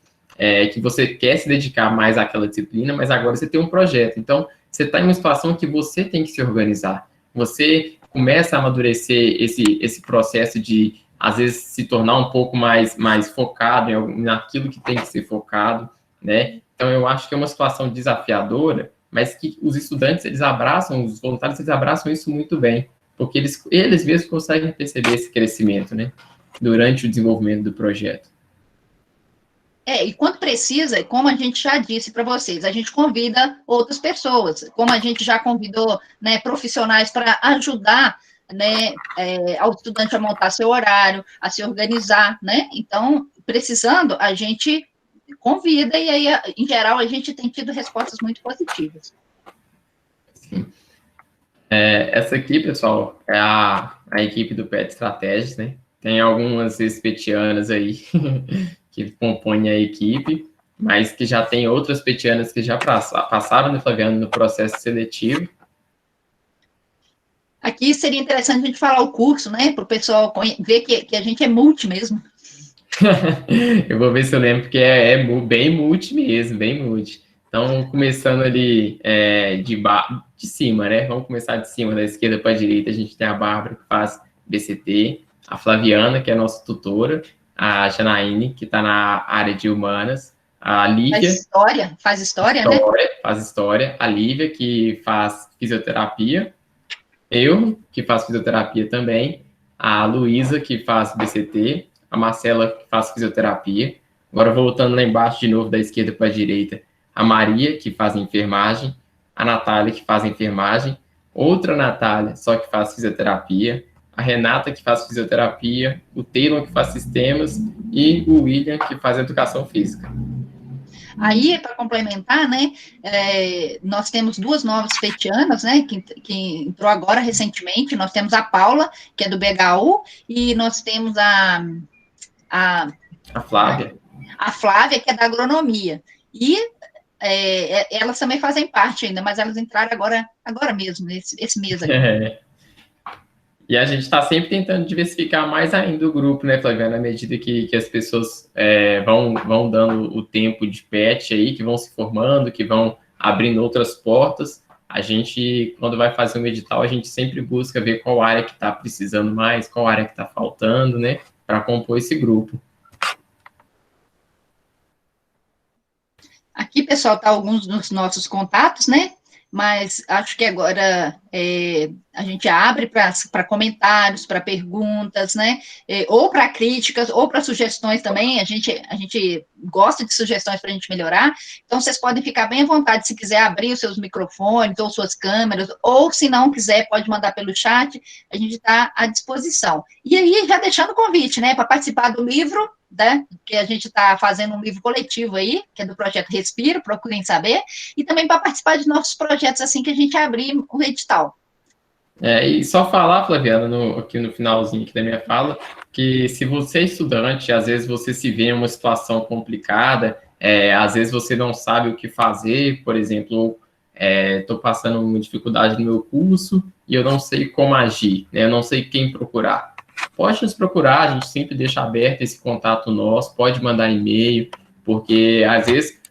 que você quer se dedicar mais àquela disciplina, mas agora você tem um projeto. Então, você está em uma situação que você tem que se organizar. Você começa a amadurecer esse processo de, às vezes, se tornar um pouco mais focado naquilo que tem que ser focado, né? Então, eu acho que é uma situação desafiadora, mas que os estudantes, eles abraçam, os voluntários, eles abraçam isso muito bem, porque eles mesmos conseguem perceber esse crescimento, né? Durante o desenvolvimento do projeto. E quando precisa, como a gente já disse para vocês, a gente convida outras pessoas, como a gente já convidou, né, profissionais para ajudar, né, ao estudante a montar seu horário, a se organizar, né? Então, precisando, a gente convida e aí, em geral, a gente tem tido respostas muito positivas. Sim. Essa aqui, pessoal, é a equipe do PET Strategies, né? Tem algumas petianas aí que compõem a equipe, mas que já tem outras petianas que já passaram, né, Flaviano, no processo seletivo. Aqui seria interessante a gente falar o curso, né, para o pessoal ver que a gente é multi mesmo. Eu vou ver se eu lembro, porque é bem multi mesmo, bem multi. Então, começando ali de cima, né? Vamos começar de cima, da esquerda para a direita. A gente tem a Bárbara, que faz BCT, a Flaviana, que é a nossa tutora, a Janaíne, que está na área de humanas, A Lívia... Faz história, né? Faz história. A Lívia, que faz fisioterapia. Eu, que faço fisioterapia também. A Luísa, que faz BCT. A Marcela, que faz fisioterapia. Agora, voltando lá embaixo de novo, da esquerda para a direita. A Maria, que faz enfermagem. A Natália, que faz enfermagem. Outra Natália, só que faz fisioterapia. A Renata, que faz fisioterapia. O Taylor, que faz sistemas. E o William, que faz educação física. Aí, para complementar, né, nós temos 2 novas petianas, né, que entrou agora recentemente. Nós temos a Paula, que é do BHU, e nós temos a Flávia. A Flávia, que é da agronomia. E elas também fazem parte ainda, mas elas entraram agora mesmo, esse mês aqui. E a gente está sempre tentando diversificar mais ainda o grupo, né, Flaviana, à medida que as pessoas vão dando o tempo de PET aí, que vão se formando, que vão abrindo outras portas. A gente, quando vai fazer um edital, a gente sempre busca ver qual área que está precisando mais, qual área que está faltando, né, para compor esse grupo. Aqui, pessoal, tá alguns dos nossos contatos, né? Mas acho que agora a gente abre para comentários, para perguntas, né? Ou para críticas, ou para sugestões também. A gente gosta de sugestões para a gente melhorar. Então, vocês podem ficar bem à vontade se quiser abrir os seus microfones ou suas câmeras, ou se não quiser, pode mandar pelo chat. A gente está à disposição. E aí, já deixando o convite, né? Para participar do livro, né, que a gente está fazendo um livro coletivo aí, que é do projeto Respiro, procurem saber, e também para participar de nossos projetos assim que a gente abrir o edital. E só falar, Flaviana, aqui no finalzinho aqui da minha fala, que se você é estudante, às vezes você se vê em uma situação complicada, às vezes você não sabe o que fazer, por exemplo, estou passando uma dificuldade no meu curso e eu não sei como agir, né, eu não sei quem procurar. Pode nos procurar, a gente sempre deixa aberto esse contato nosso, pode mandar e-mail, porque às vezes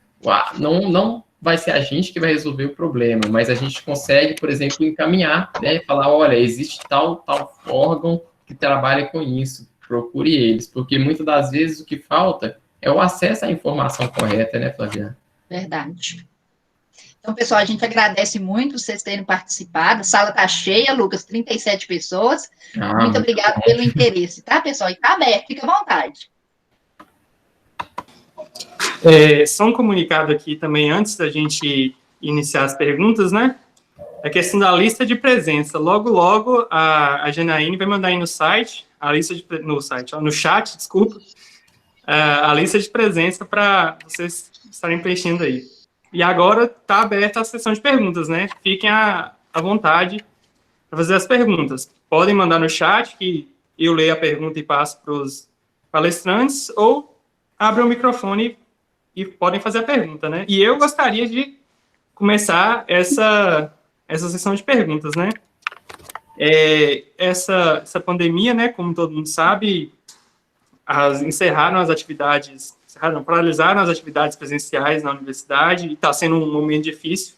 não vai ser a gente que vai resolver o problema, mas a gente consegue, por exemplo, encaminhar, né, falar, olha, existe tal órgão que trabalha com isso, procure eles, porque muitas das vezes o que falta é o acesso à informação correta, né, Flaviana? Verdade. Então, pessoal, a gente agradece muito vocês terem participado. A sala está cheia, Lucas, 37 pessoas. Muito obrigado pelo interesse, tá, pessoal? E está aberto, fica à vontade. Só um comunicado aqui também, antes da gente iniciar as perguntas, né? A questão da lista de presença. Logo, a Janaíne vai mandar aí no site, no chat, desculpa, a lista de presença para vocês estarem preenchendo aí. E agora está aberta a sessão de perguntas, né? Fiquem à vontade para fazer as perguntas. Podem mandar no chat, que eu leio a pergunta e passo para os palestrantes, ou abrem o microfone e podem fazer a pergunta, né? E eu gostaria de começar essa sessão de perguntas, né? Essa pandemia, né, como todo mundo sabe, paralisaram as atividades presenciais na universidade, e está sendo um momento difícil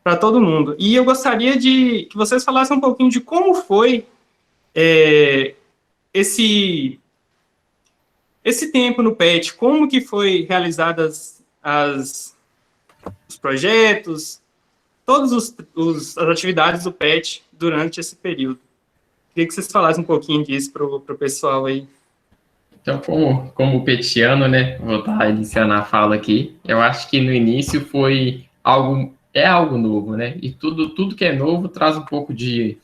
para todo mundo. E eu gostaria que vocês falassem um pouquinho de como foi esse tempo no PET, como que foi realizadas os projetos, todas as atividades do PET durante esse período. Queria que vocês falassem um pouquinho disso para o pessoal aí. Então, como petiano, né, vou estar iniciando a fala aqui, eu acho que no início foi algo novo, né, e tudo que é novo traz um pouco de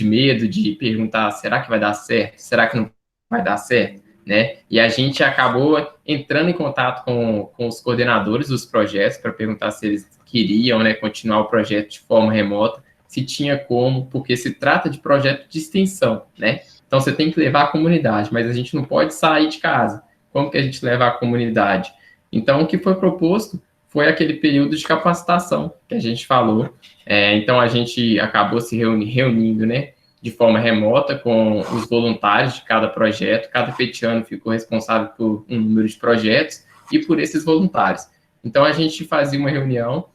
medo, de perguntar, será que vai dar certo? Será que não vai dar certo? Né, e a gente acabou entrando em contato com os coordenadores dos projetos para perguntar se eles queriam, né, continuar o projeto de forma remota, se tinha como, porque se trata de projeto de extensão, né, então, você tem que levar a comunidade, mas a gente não pode sair de casa. Como que a gente leva a comunidade? Então, o que foi proposto foi aquele período de capacitação que a gente falou. Então, a gente acabou se reunindo, né, de forma remota com os voluntários de cada projeto. Cada petiano ficou responsável por um número de projetos e por esses voluntários. Então, a gente fazia uma reunião,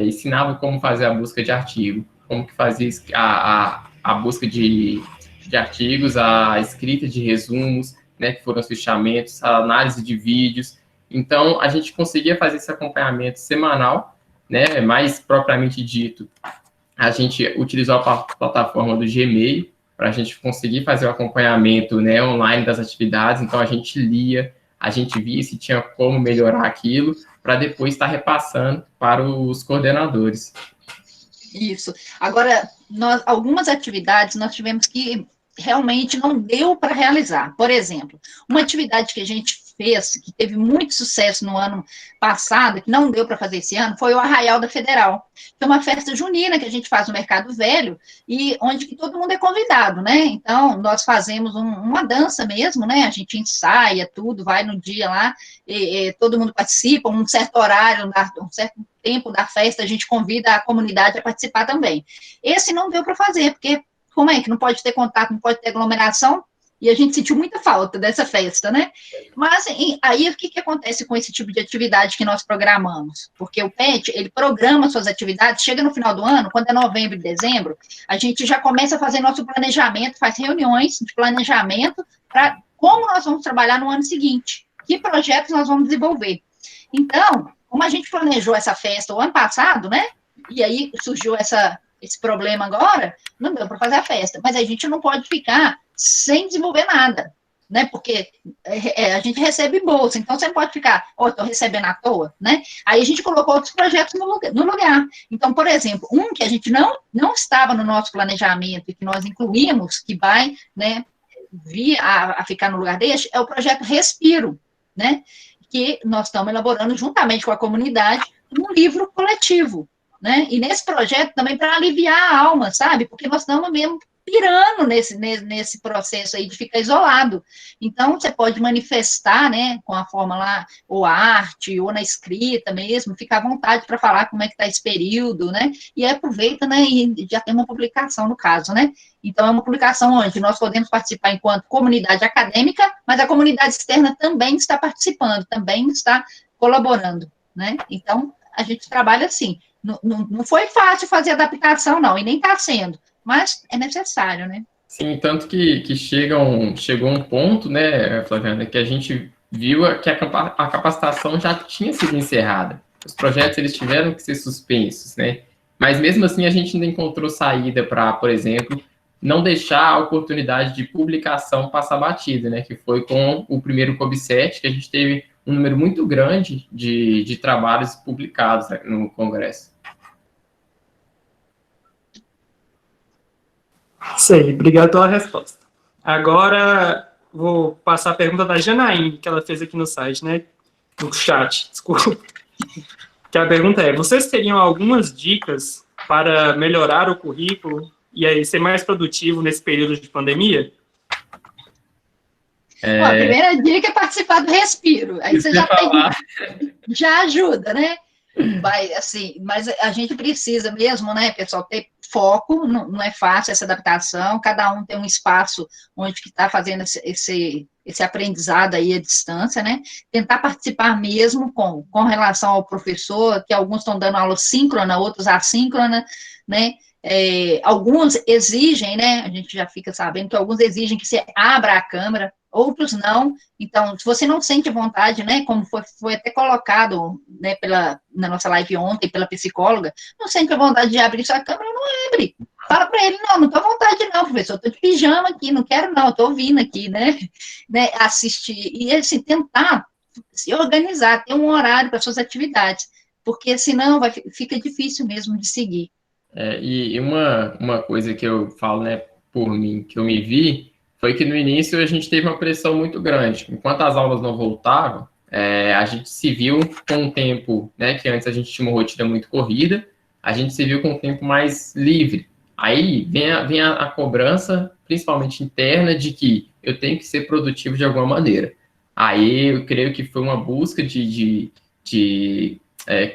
ensinava como fazer a busca de artigo, como que fazia a busca de artigos, a escrita de resumos, né, que foram os fichamentos, a análise de vídeos, Então, a gente conseguia fazer esse acompanhamento semanal, né, mais propriamente dito, a gente utilizou a plataforma do Gmail para a gente conseguir fazer o acompanhamento, né, online das atividades. Então, a gente lia, a gente via se tinha como melhorar aquilo, para depois estar repassando para os coordenadores. Isso. Agora, algumas atividades nós tivemos que realmente não deu para realizar. Por exemplo, uma atividade que a gente fez, que teve muito sucesso no ano passado, que não deu para fazer esse ano, foi o Arraial da Federal, que é uma festa junina que a gente faz no Mercado Velho, e onde que todo mundo é convidado, né? Então, nós fazemos uma dança mesmo, né? A gente ensaia tudo, vai no dia lá, todo mundo participa, um certo horário, um certo tempo da festa, a gente convida a comunidade a participar também. Esse não deu para fazer, porque como é que não pode ter contato, não pode ter aglomeração, e a gente sentiu muita falta dessa festa, né? Mas aí o que acontece com esse tipo de atividade que nós programamos? Porque o PET, ele programa suas atividades, chega no final do ano, quando é novembro e dezembro, a gente já começa a fazer nosso planejamento, faz reuniões de planejamento para como nós vamos trabalhar no ano seguinte, que projetos nós vamos desenvolver. Então, como a gente planejou essa festa o ano passado, né? E aí surgiu esse problema agora, não deu para fazer a festa. Mas a gente não pode ficar sem desenvolver nada, né? Porque a gente recebe bolsa, então você não pode ficar, estou recebendo à toa, né? Aí a gente colocou outros projetos no lugar. Então, por exemplo, um que a gente não estava no nosso planejamento e que nós incluímos, que vai, né, vir a ficar no lugar deste, é o projeto Respiro, né? Que nós estamos elaborando juntamente com a comunidade um livro coletivo, né? E nesse projeto também para aliviar a alma, sabe? Porque nós estamos mesmo pirando nesse processo aí de ficar isolado. Então, você pode manifestar, né, com a forma lá, ou a arte, ou na escrita mesmo, fica à vontade para falar como é que está esse período, né? E aproveita, né, e já tem uma publicação no caso, né? Então, é uma publicação onde nós podemos participar enquanto comunidade acadêmica, mas a comunidade externa também está participando, também está colaborando, né? Então, a gente trabalha assim. Não foi fácil fazer adaptação, não, e nem está sendo, mas é necessário, né? Sim, tanto que chegou um ponto, né, Flaviana, que a gente viu que a capacitação já tinha sido encerrada. Os projetos, eles tiveram que ser suspensos, né? Mas, mesmo assim, a gente ainda encontrou saída para, por exemplo, não deixar a oportunidade de publicação passar batida, né? Que foi com o primeiro COB7, que a gente teve um número muito grande de trabalhos publicados, né, no Congresso. Isso aí, obrigado pela resposta. Agora, vou passar a pergunta da Janaíne, que ela fez aqui no site, né? No chat, desculpa. Que a pergunta é, vocês teriam algumas dicas para melhorar o currículo e aí ser mais produtivo nesse período de pandemia? Bom, a primeira dica é participar do Respiro. Aí você já ajuda, né? Vai, assim, mas a gente precisa mesmo, né, pessoal, ter foco, não é fácil essa adaptação, cada um tem um espaço onde que está fazendo esse aprendizado aí à distância, né, tentar participar mesmo com relação ao professor, que alguns estão dando aula síncrona, outros assíncrona, né, alguns exigem, né, a gente já fica sabendo que alguns exigem que você abra a câmera, outros não. Então, se você não sente vontade, né, como foi até colocado, né, na nossa live ontem, pela psicóloga, não sente a vontade de abrir sua câmera, não abre. Fala para ele, não estou à vontade não, professor, estou de pijama aqui, não quero não, estou ouvindo aqui, né, assistir. E, assim, tentar se organizar, ter um horário para suas atividades, porque senão fica difícil mesmo de seguir. E uma coisa que eu falo, né, por mim, que eu me vi, foi que no início a gente teve uma pressão muito grande. Enquanto as aulas não voltavam, a gente se viu com um tempo, né, que antes a gente tinha uma rotina muito corrida, a gente se viu com um tempo mais livre. Aí vem a cobrança, principalmente interna, de que eu tenho que ser produtivo de alguma maneira. Aí eu creio que foi uma busca de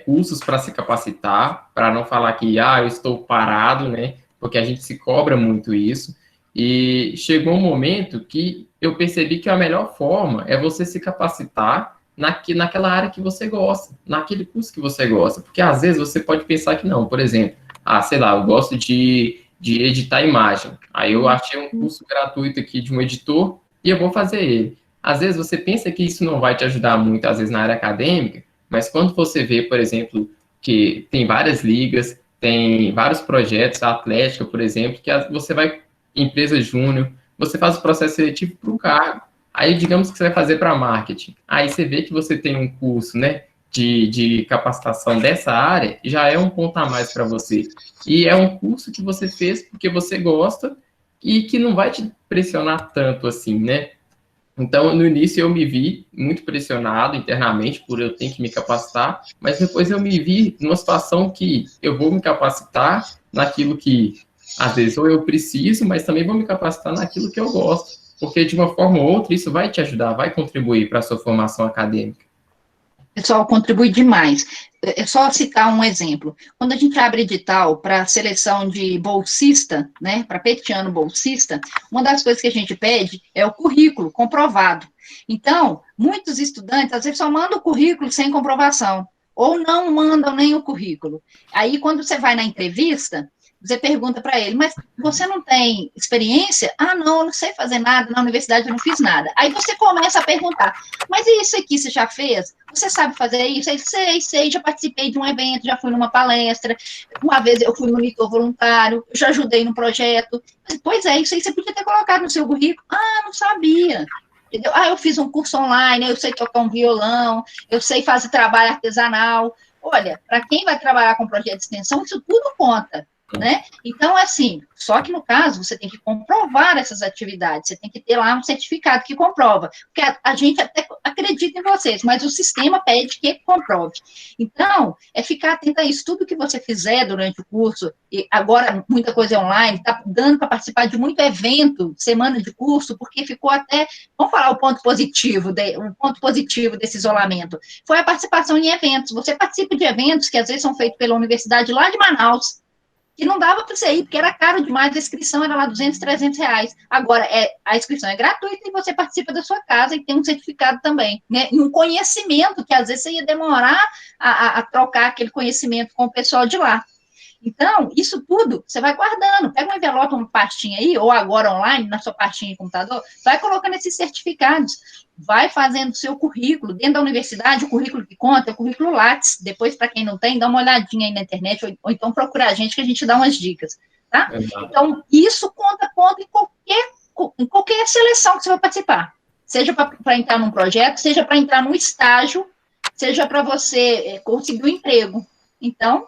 cursos para se capacitar, para não falar que, eu estou parado, né, porque a gente se cobra muito isso. E chegou um momento que eu percebi que a melhor forma é você se capacitar naquela área que você gosta, naquele curso que você gosta. Porque às vezes você pode pensar que não, por exemplo, sei lá, eu gosto de editar imagem. Aí eu achei um curso gratuito aqui de um editor e eu vou fazer ele. às vezes você pensa que isso não vai te ajudar muito, às vezes, na área acadêmica, mas quando você vê, por exemplo, que tem várias ligas, tem vários projetos, a Atlética, por exemplo, que você vai empresa júnior, você faz o processo seletivo para o cargo. Aí, digamos que você vai fazer para marketing. Aí você vê que você tem um curso, né, de capacitação dessa área, já é um ponto a mais para você. E é um curso que você fez porque você gosta e que não vai te pressionar tanto assim, né? Então, no início eu me vi muito pressionado internamente por eu ter que me capacitar, mas depois eu me vi numa situação que eu vou me capacitar naquilo que, às vezes, ou eu preciso, mas também vou me capacitar naquilo que eu gosto, porque de uma forma ou outra isso vai te ajudar, vai contribuir para a sua formação acadêmica. Pessoal, contribui demais. É só citar um exemplo. Quando a gente abre edital para seleção de bolsista, né, para petiano bolsista, uma das coisas que a gente pede é o currículo comprovado. Então, muitos estudantes, às vezes, só mandam o currículo sem comprovação, ou não mandam nem o currículo. Aí, quando você vai na entrevista, você pergunta para ele, mas você não tem experiência? Ah, não, eu não sei fazer nada, na universidade eu não fiz nada. Aí você começa a perguntar, mas e isso aqui você já fez? Você sabe fazer isso? Aí, sei, já participei de um evento, já fui numa palestra, uma vez eu fui monitor voluntário, já ajudei no projeto. Pois é, isso aí você podia ter colocado no seu currículo. Ah, não sabia. Entendeu? Ah, eu fiz um curso online, eu sei tocar um violão, eu sei fazer trabalho artesanal. Olha, para quem vai trabalhar com projeto de extensão, isso tudo conta. Né? Então, assim, só que no caso, você tem que comprovar essas atividades, você tem que ter lá um certificado que comprova, porque a gente até acredita em vocês, mas o sistema pede que comprove. Então, é ficar atento a isso, tudo que você fizer durante o curso, e agora muita coisa é online, está dando para participar de muito evento, semana de curso, porque ficou até, vamos falar o ponto positivo desse isolamento, foi a participação em eventos, você participa de eventos que às vezes são feitos pela universidade lá de Manaus, que não dava para você ir, porque era caro demais, a inscrição era lá 200, 300 reais. Agora, a inscrição é gratuita e você participa da sua casa e tem um certificado também, né? E um conhecimento, que às vezes você ia demorar a trocar aquele conhecimento com o pessoal de lá. Então, isso tudo você vai guardando. Pega um envelope, uma pastinha aí, ou agora online, na sua pastinha de computador, vai colocando esses certificados, vai fazendo o seu currículo. Dentro da universidade, o currículo que conta é o currículo Lattes. Depois, para quem não tem, dá uma olhadinha aí na internet, ou então procura a gente, que a gente dá umas dicas, tá? Então, isso conta em qualquer seleção que você vai participar. Seja para entrar num projeto, seja para entrar num estágio, seja para você conseguir um emprego. Então,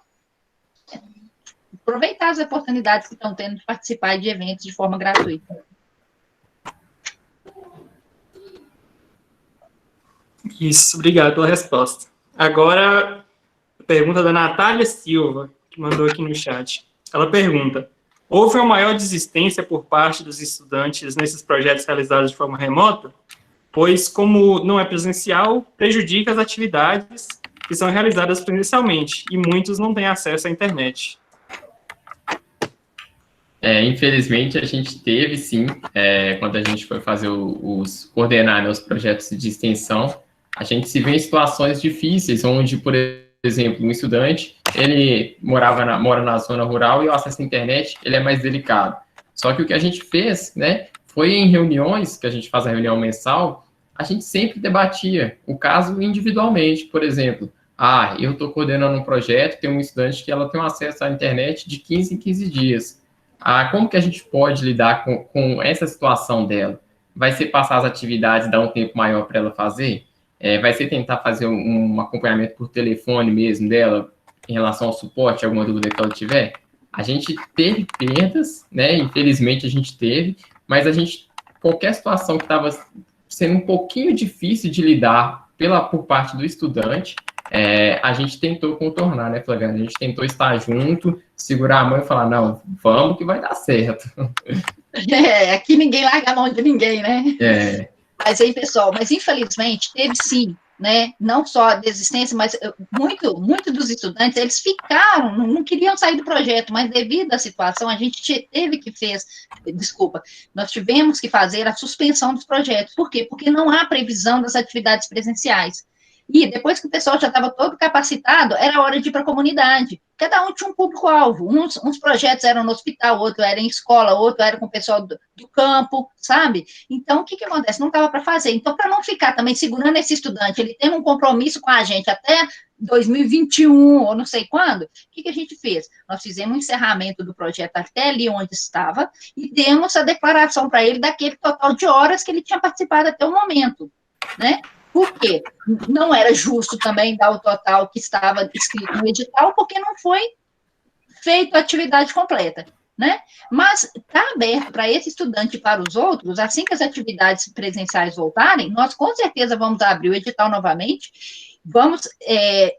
aproveitar as oportunidades que estão tendo de participar de eventos de forma gratuita. Isso, obrigado pela resposta. Agora, a pergunta da Natália Silva, que mandou aqui no chat. Ela pergunta, houve uma maior desistência por parte dos estudantes nesses projetos realizados de forma remota? Pois, como não é presencial, prejudica as atividades que são realizadas presencialmente, e muitos não têm acesso à internet. Infelizmente, a gente teve, sim, quando a gente foi fazer coordenar, né, os projetos de extensão, a gente se vê em situações difíceis, onde, por exemplo, um estudante, ele mora na zona rural e o acesso à internet, ele é mais delicado. Só que o que a gente fez, né, foi em reuniões, que a gente faz a reunião mensal, a gente sempre debatia o caso individualmente. Por exemplo, eu estou coordenando um projeto, tem um estudante que ela tem um acesso à internet de 15 em 15 dias. Como que a gente pode lidar com essa situação dela? Vai ser passar as atividades, dar um tempo maior para ela fazer? Vai ser tentar fazer um acompanhamento por telefone mesmo dela, em relação ao suporte, alguma dúvida que ela tiver? A gente teve perdas, né? Infelizmente a gente teve, mas qualquer situação que estava sendo um pouquinho difícil de lidar por parte do estudante, a gente tentou contornar, né, Flaviana? A gente tentou estar junto, segurar a mão e falar, não, vamos que vai dar certo. Aqui ninguém larga a mão de ninguém, né? Mas aí, pessoal, infelizmente teve sim, né, não só a desistência, mas muito dos estudantes, eles ficaram, não queriam sair do projeto, mas devido à situação, a gente nós tivemos que fazer a suspensão dos projetos. Por quê? Porque não há previsão das atividades presenciais. E depois que o pessoal já estava todo capacitado, era hora de ir para a comunidade. Cada um tinha um público-alvo. Uns projetos eram no hospital, outro era em escola, outro era com o pessoal do campo, sabe? Então, o que acontece? Não estava para fazer. Então, para não ficar também segurando esse estudante, ele tendo um compromisso com a gente até 2021, ou não sei quando, o que a gente fez? Nós fizemos um encerramento do projeto até ali onde estava e demos a declaração para ele daquele total de horas que ele tinha participado até o momento, né? Por quê? Não era justo também dar o total que estava escrito no edital, porque não foi feita a atividade completa, né? Mas está aberto para esse estudante e para os outros, assim que as atividades presenciais voltarem, nós com certeza vamos abrir o edital novamente, vamos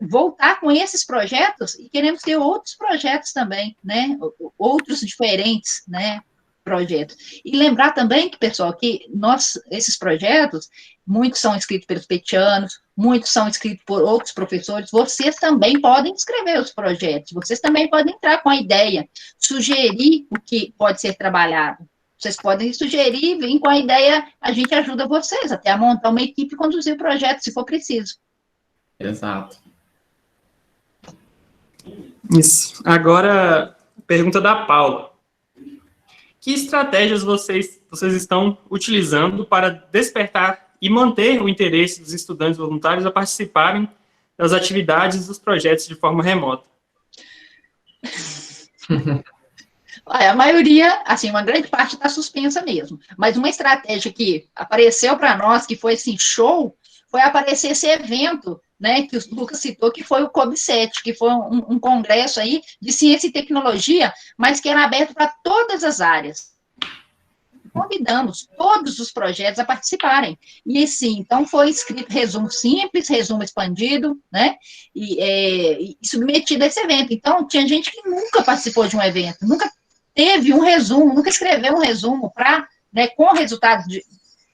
voltar com esses projetos e queremos ter outros projetos também, né? Outros diferentes, né? Projetos. E lembrar também que, pessoal, que esses projetos, muitos são escritos pelos petianos, muitos são escritos por outros professores, vocês também podem escrever os projetos, vocês também podem entrar com a ideia, sugerir o que pode ser trabalhado. Vocês podem sugerir, vir com a ideia, a gente ajuda vocês até a montar uma equipe e conduzir o projeto, se for preciso. Exato. Isso. Agora, pergunta da Paula. Que estratégias vocês estão utilizando para despertar e manter o interesse dos estudantes voluntários a participarem das atividades dos projetos de forma remota? A maioria, assim, uma grande parte está suspensa mesmo. Mas uma estratégia que apareceu para nós, que foi assim, show, foi aparecer esse evento, né, que o Lucas citou, que foi o COB7, que foi um congresso aí de ciência e tecnologia, mas que era aberto para todas as áreas. Convidamos todos os projetos a participarem. E, sim, então foi escrito resumo simples, resumo expandido, né, e submetido a esse evento. Então, tinha gente que nunca participou de um evento, nunca teve um resumo, nunca escreveu um resumo para, né, com resultados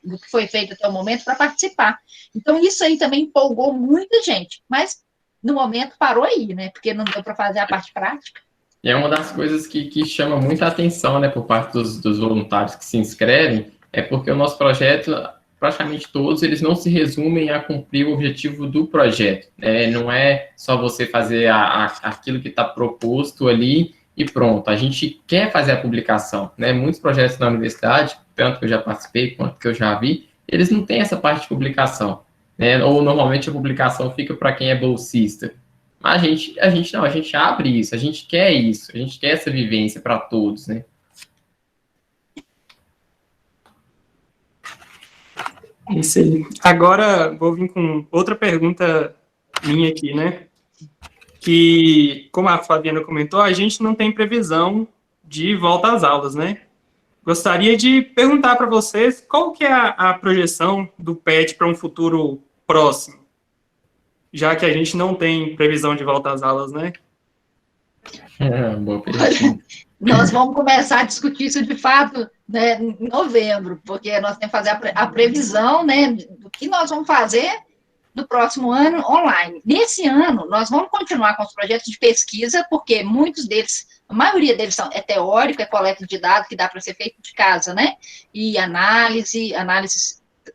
do que foi feito até o momento para participar. Então, isso aí também empolgou muita gente, mas no momento parou aí, né? Porque não deu para fazer a parte prática. E é uma das coisas que chama muita atenção, né, por parte dos voluntários que se inscrevem, é porque o nosso projeto, praticamente todos, eles não se resumem a cumprir o objetivo do projeto, né? Não é só você fazer aquilo que está proposto ali e pronto. A gente quer fazer a publicação, né? Muitos projetos na universidade, tanto que eu já participei quanto que eu já vi, eles não têm essa parte de publicação, né? Ou normalmente a publicação fica para quem é bolsista. Mas a gente abre isso, a gente quer essa vivência para todos, né? Isso aí. Agora vou vir com outra pergunta minha aqui, né? Que, como a Flaviana comentou, a gente não tem previsão de volta às aulas, né? Gostaria de perguntar para vocês qual que é a projeção do PET para um futuro próximo, já que a gente não tem previsão de volta às aulas, né? Boa pergunta. Nós vamos começar a discutir isso de fato, né, em novembro, porque nós temos que fazer a previsão, né, do que nós vamos fazer no próximo ano online. Nesse ano, nós vamos continuar com os projetos de pesquisa, porque muitos deles, a maioria deles é teórico, é coleta de dados que dá para ser feito de casa, né? E análise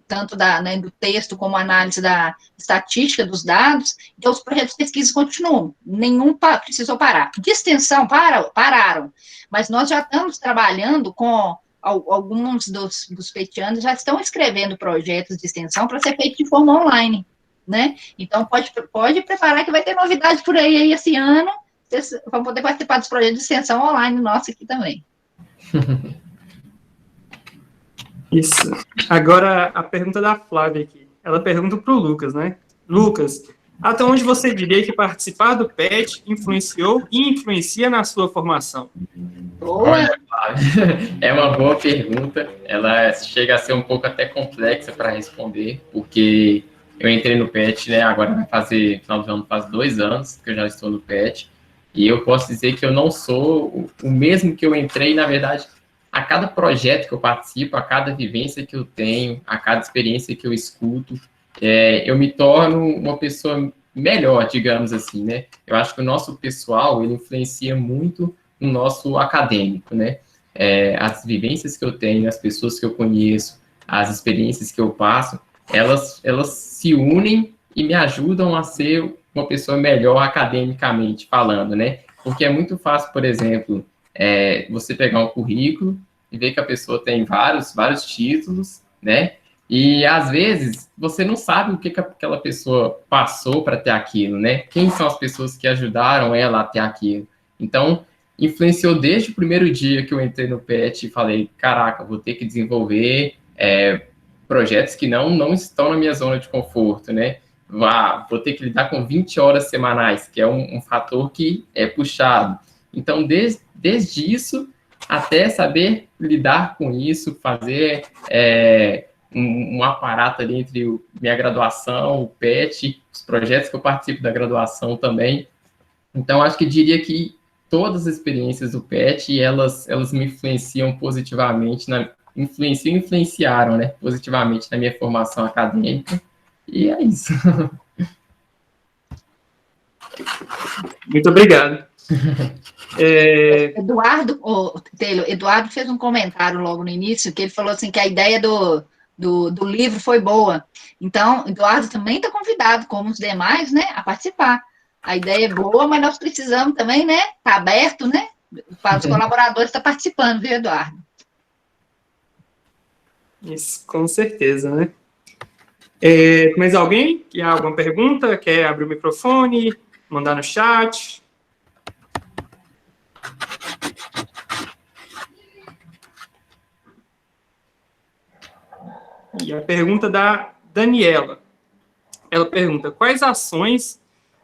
tanto do texto como análise da estatística dos dados. Então, os projetos de pesquisa continuam, nenhum precisou parar. De extensão, pararam, mas nós já estamos trabalhando com alguns dos petianos, já estão escrevendo projetos de extensão para ser feito de forma online, né? Então, pode preparar que vai ter novidade por aí esse ano, vocês vão poder participar dos projetos de extensão online nosso aqui também. Isso. Agora, a pergunta da Flávia aqui. Ela pergunta para o Lucas, né? Lucas, até onde você diria que participar do PET influenciou e influencia na sua formação? Olha, é uma boa pergunta. Ela chega a ser um pouco até complexa para responder, porque eu entrei no PET, né? Agora no final do ano faz 2 anos que eu já estou no PET, e eu posso dizer que eu não sou o mesmo que eu entrei, na verdade. A cada projeto que eu participo, a cada vivência que eu tenho, a cada experiência que eu escuto, eu me torno uma pessoa melhor, digamos assim, né? Eu acho que o nosso pessoal, ele influencia muito no nosso acadêmico, né? As vivências que eu tenho, as pessoas que eu conheço, as experiências que eu passo, elas se unem e me ajudam a ser uma pessoa melhor academicamente falando, né? Porque é muito fácil, por exemplo, você pegar um currículo e ver que a pessoa tem vários títulos, né? E, às vezes, você não sabe o que aquela pessoa passou para ter aquilo, né? Quem são as pessoas que ajudaram ela a ter aquilo. Então, influenciou desde o primeiro dia que eu entrei no PET e falei, caraca, vou ter que desenvolver projetos que não estão na minha zona de conforto, né? Vou ter que lidar com 20 horas semanais, que é um fator que é puxado. Então, desde isso até saber lidar com isso, fazer um aparato ali entre minha graduação, o PET, os projetos que eu participo da graduação também. Então, acho que diria que todas as experiências do PET, elas me influenciam positivamente, influenciaram, né, positivamente na minha formação acadêmica, e é isso. Muito obrigado. Eduardo fez um comentário logo no início, que ele falou assim, que a ideia do livro foi boa. Então, Eduardo também está convidado, como os demais, né, a participar. A ideia é boa, mas nós precisamos também, né, tá aberto, né, para os colaboradores estar participando, viu, Eduardo? Isso, com certeza, né? Mais alguém? Quer alguma pergunta? Quer abrir o microfone? Mandar no chat? E a pergunta da Daniela. Ela pergunta, quais ações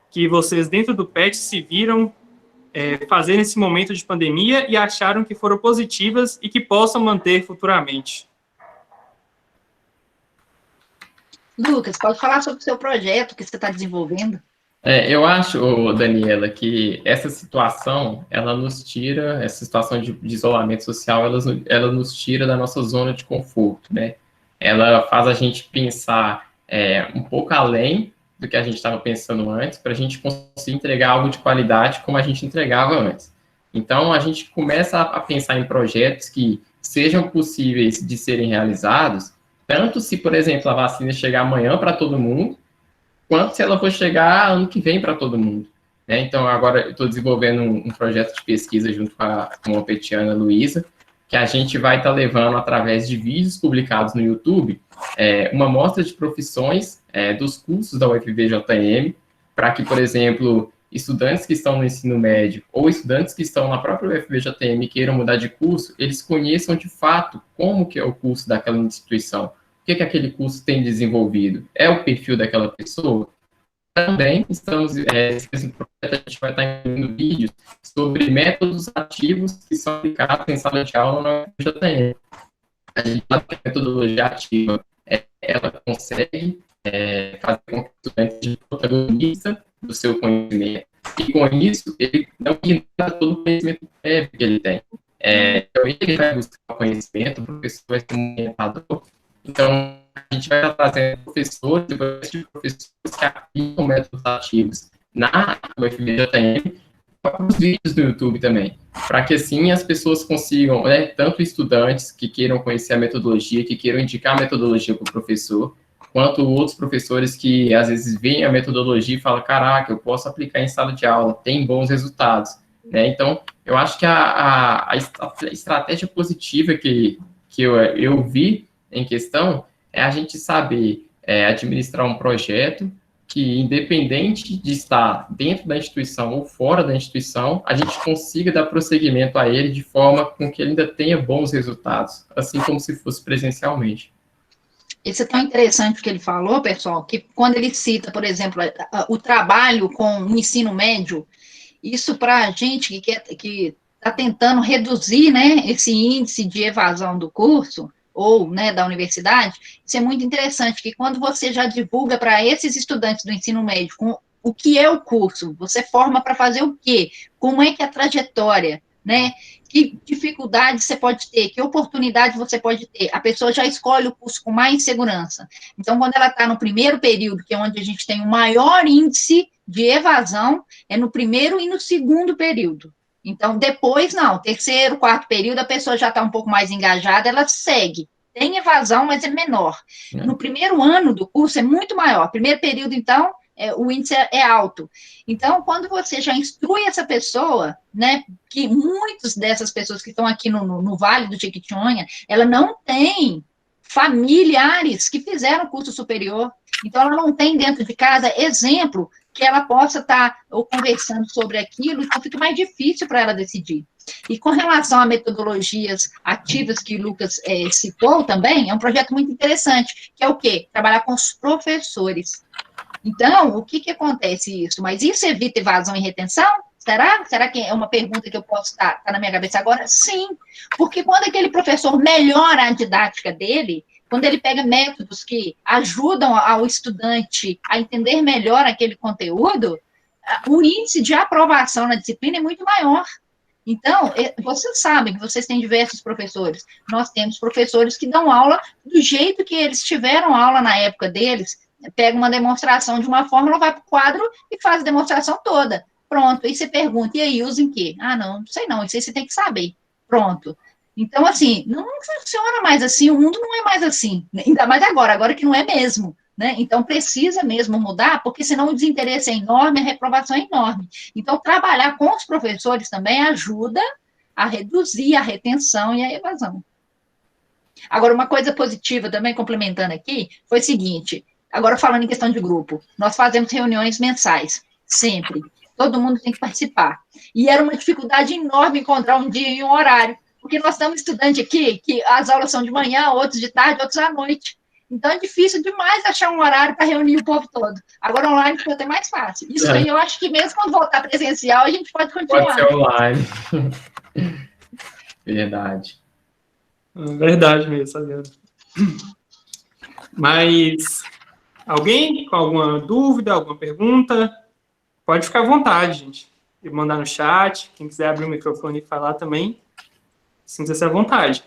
que vocês dentro do PET se viram fazer nesse momento de pandemia e acharam que foram positivas e que possam manter futuramente? Lucas, pode falar sobre o seu projeto que você está desenvolvendo? Eu acho, Daniela, que essa situação, essa situação de isolamento social, ela nos tira da nossa zona de conforto, né? Ela faz a gente pensar um pouco além do que a gente estava pensando antes, para a gente conseguir entregar algo de qualidade como a gente entregava antes. Então, a gente começa a pensar em projetos que sejam possíveis de serem realizados, tanto se, por exemplo, a vacina chegar amanhã para todo mundo, quanto se ela for chegar ano que vem para todo mundo. Né? Então, agora eu estou desenvolvendo um projeto de pesquisa junto com a petiana Luísa, que a gente vai estar levando, através de vídeos publicados no YouTube, uma amostra de profissões dos cursos da UFVJM, para que, por exemplo, estudantes que estão no ensino médio ou estudantes que estão na própria UFVJM e queiram mudar de curso, eles conheçam de fato como que é o curso daquela instituição, o que aquele curso tem desenvolvido, é o perfil daquela pessoa. Também estamos, nesse projeto, a gente vai estar incluindo vídeos sobre métodos ativos que são aplicados em sala de aula na UFVJM. A gente sabe que a metodologia ativa, ela consegue fazer com que o estudante seja protagonista do seu conhecimento. E com isso, ele não ignora todo o conhecimento prévio que ele tem. Então, ele vai buscar o conhecimento, o professor vai ser um orientador. Então, a gente vai estar trazendo professores que aplicam métodos ativos na UFVJM, para os vídeos do YouTube também, para que assim as pessoas consigam, né, tanto estudantes que queiram conhecer a metodologia, que queiram indicar a metodologia para o professor, quanto outros professores que às vezes veem a metodologia e falam, caraca, eu posso aplicar em sala de aula, tem bons resultados. Né? Então, eu acho que a estratégia positiva que eu vi em questão é a gente saber administrar um projeto que, independente de estar dentro da instituição ou fora da instituição, a gente consiga dar prosseguimento a ele de forma com que ele ainda tenha bons resultados, assim como se fosse presencialmente. Isso é tão interessante o que ele falou, pessoal, que quando ele cita, por exemplo, o trabalho com o ensino médio, isso para a gente que está tentando reduzir, né, esse índice de evasão do curso, ou, né, da universidade, isso é muito interessante, que quando você já divulga para esses estudantes do ensino médio com o que é o curso, você forma para fazer o quê? Como é que é a trajetória, né? Que dificuldade você pode ter, que oportunidade você pode ter. A pessoa já escolhe o curso com mais segurança. Então, quando ela está no primeiro período, que é onde a gente tem o maior índice de evasão, é no primeiro e no segundo período. Então, depois, não, terceiro, quarto período, a pessoa já está um pouco mais engajada, ela segue, tem evasão, mas é menor. No primeiro ano do curso é muito maior. Primeiro período, então, o índice é alto. Então, quando você já instrui essa pessoa, né, que muitas dessas pessoas que estão aqui no Vale do Jequitinhonha, ela não tem familiares que fizeram curso superior, então ela não tem dentro de casa exemplo que ela possa estar conversando sobre aquilo, então fica mais difícil para ela decidir. E com relação a metodologias ativas que o Lucas citou também, é um projeto muito interessante, que é o quê? Trabalhar com os professores. Então, o que acontece isso? Mas isso evita evasão e retenção? Será? Será que é uma pergunta que eu posso estar na minha cabeça agora? Sim, porque quando aquele professor melhora a didática dele, quando ele pega métodos que ajudam ao estudante a entender melhor aquele conteúdo, o índice de aprovação na disciplina é muito maior. Então, vocês sabem que vocês têm diversos professores. Nós temos professores que dão aula do jeito que eles tiveram aula na época deles, pega uma demonstração de uma fórmula, vai para o quadro e faz a demonstração toda. Pronto, aí você pergunta, e aí, usa em quê? Ah, não sei não, isso aí você tem que saber. Pronto. Então, assim, não funciona mais assim, o mundo não é mais assim, ainda mais agora que não é mesmo, né? Então, precisa mesmo mudar, porque senão o desinteresse é enorme, a reprovação é enorme. Então, trabalhar com os professores também ajuda a reduzir a retenção e a evasão. Agora, uma coisa positiva também, complementando aqui, foi o seguinte, agora falando em questão de grupo, nós fazemos reuniões mensais, sempre. Todo mundo tem que participar. E era uma dificuldade enorme encontrar um dia e um horário, porque nós estamos estudantes aqui, que as aulas são de manhã, outros de tarde, outros à noite. Então, é difícil demais achar um horário para reunir o povo todo. Agora, online ficou até mais fácil. Isso aí, eu acho que mesmo quando voltar presencial, a gente pode continuar. Pode ser online. Verdade. Verdade mesmo, Fabiana. Mas, alguém com alguma dúvida, alguma pergunta? Pode ficar à vontade, gente. E mandar no chat. Quem quiser abrir o microfone e falar também, sinta-se à vontade.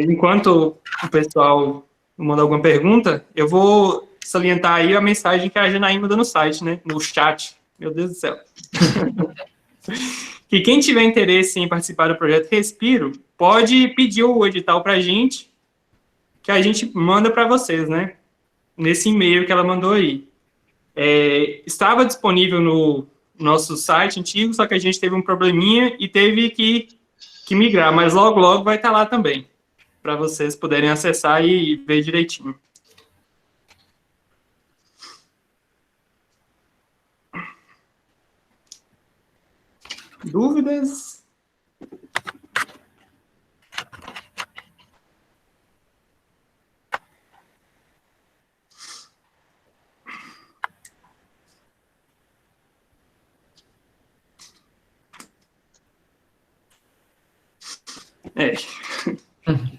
Enquanto o pessoal manda alguma pergunta, eu vou salientar aí a mensagem que a Janaína mandou no site, né? No chat. Meu Deus do céu. Que quem tiver interesse em participar do projeto Respiro, pode pedir o edital para a gente, que a gente manda para vocês, né? Nesse e-mail que ela mandou aí. Estava disponível no nosso site antigo, só que a gente teve um probleminha e teve que migrar, mas logo vai estar lá também, para vocês poderem acessar e ver direitinho. Dúvidas?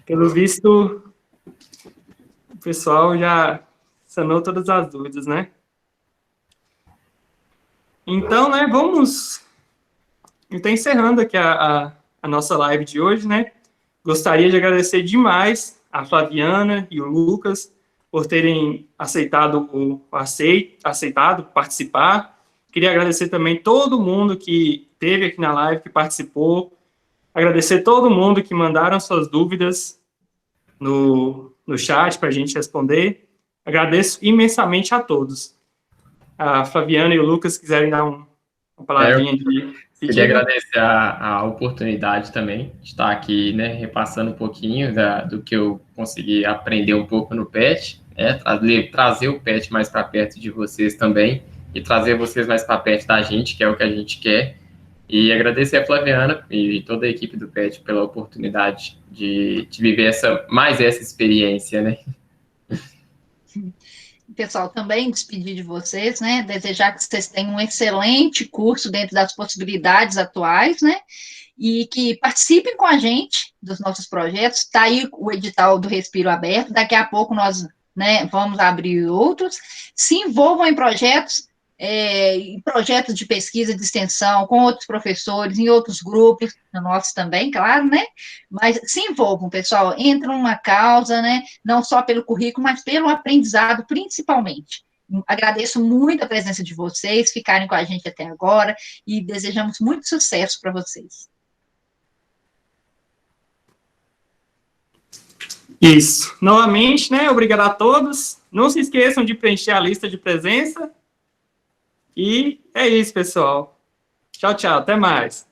Pelo visto, o pessoal já sanou todas as dúvidas, né? Então, né, vamos... Então, encerrando aqui a nossa live de hoje, né? Gostaria de agradecer demais a Flaviana e o Lucas por terem aceitado participar. Queria agradecer também todo mundo que esteve aqui na live, que participou. Agradecer todo mundo que mandaram suas dúvidas no chat para a gente responder. Agradeço imensamente a todos. A Flaviana e o Lucas quiserem dar uma palavrinha de... Queria agradecer a oportunidade também de estar aqui, né, repassando um pouquinho do que eu consegui aprender um pouco no PET, né, trazer o PET mais para perto de vocês também e trazer vocês mais para perto da gente, que é o que a gente quer. E agradecer a Flaviana e toda a equipe do PET pela oportunidade de viver essa experiência, né? Pessoal, também despedir de vocês, né? Desejar que vocês tenham um excelente curso dentro das possibilidades atuais, né? E que participem com a gente dos nossos projetos. Está aí o edital do Respiro aberto. Daqui a pouco nós, né, vamos abrir outros. Se envolvam em projetos de pesquisa, de extensão, com outros professores, em outros grupos, no nosso também, claro, né? Mas se envolvam, pessoal, entram numa causa, né? Não só pelo currículo, mas pelo aprendizado, principalmente. Agradeço muito a presença de vocês, ficarem com a gente até agora, e desejamos muito sucesso para vocês. Isso. Novamente, né? Obrigado a todos. Não se esqueçam de preencher a lista de presença. E é isso, pessoal. Tchau, tchau. Até mais.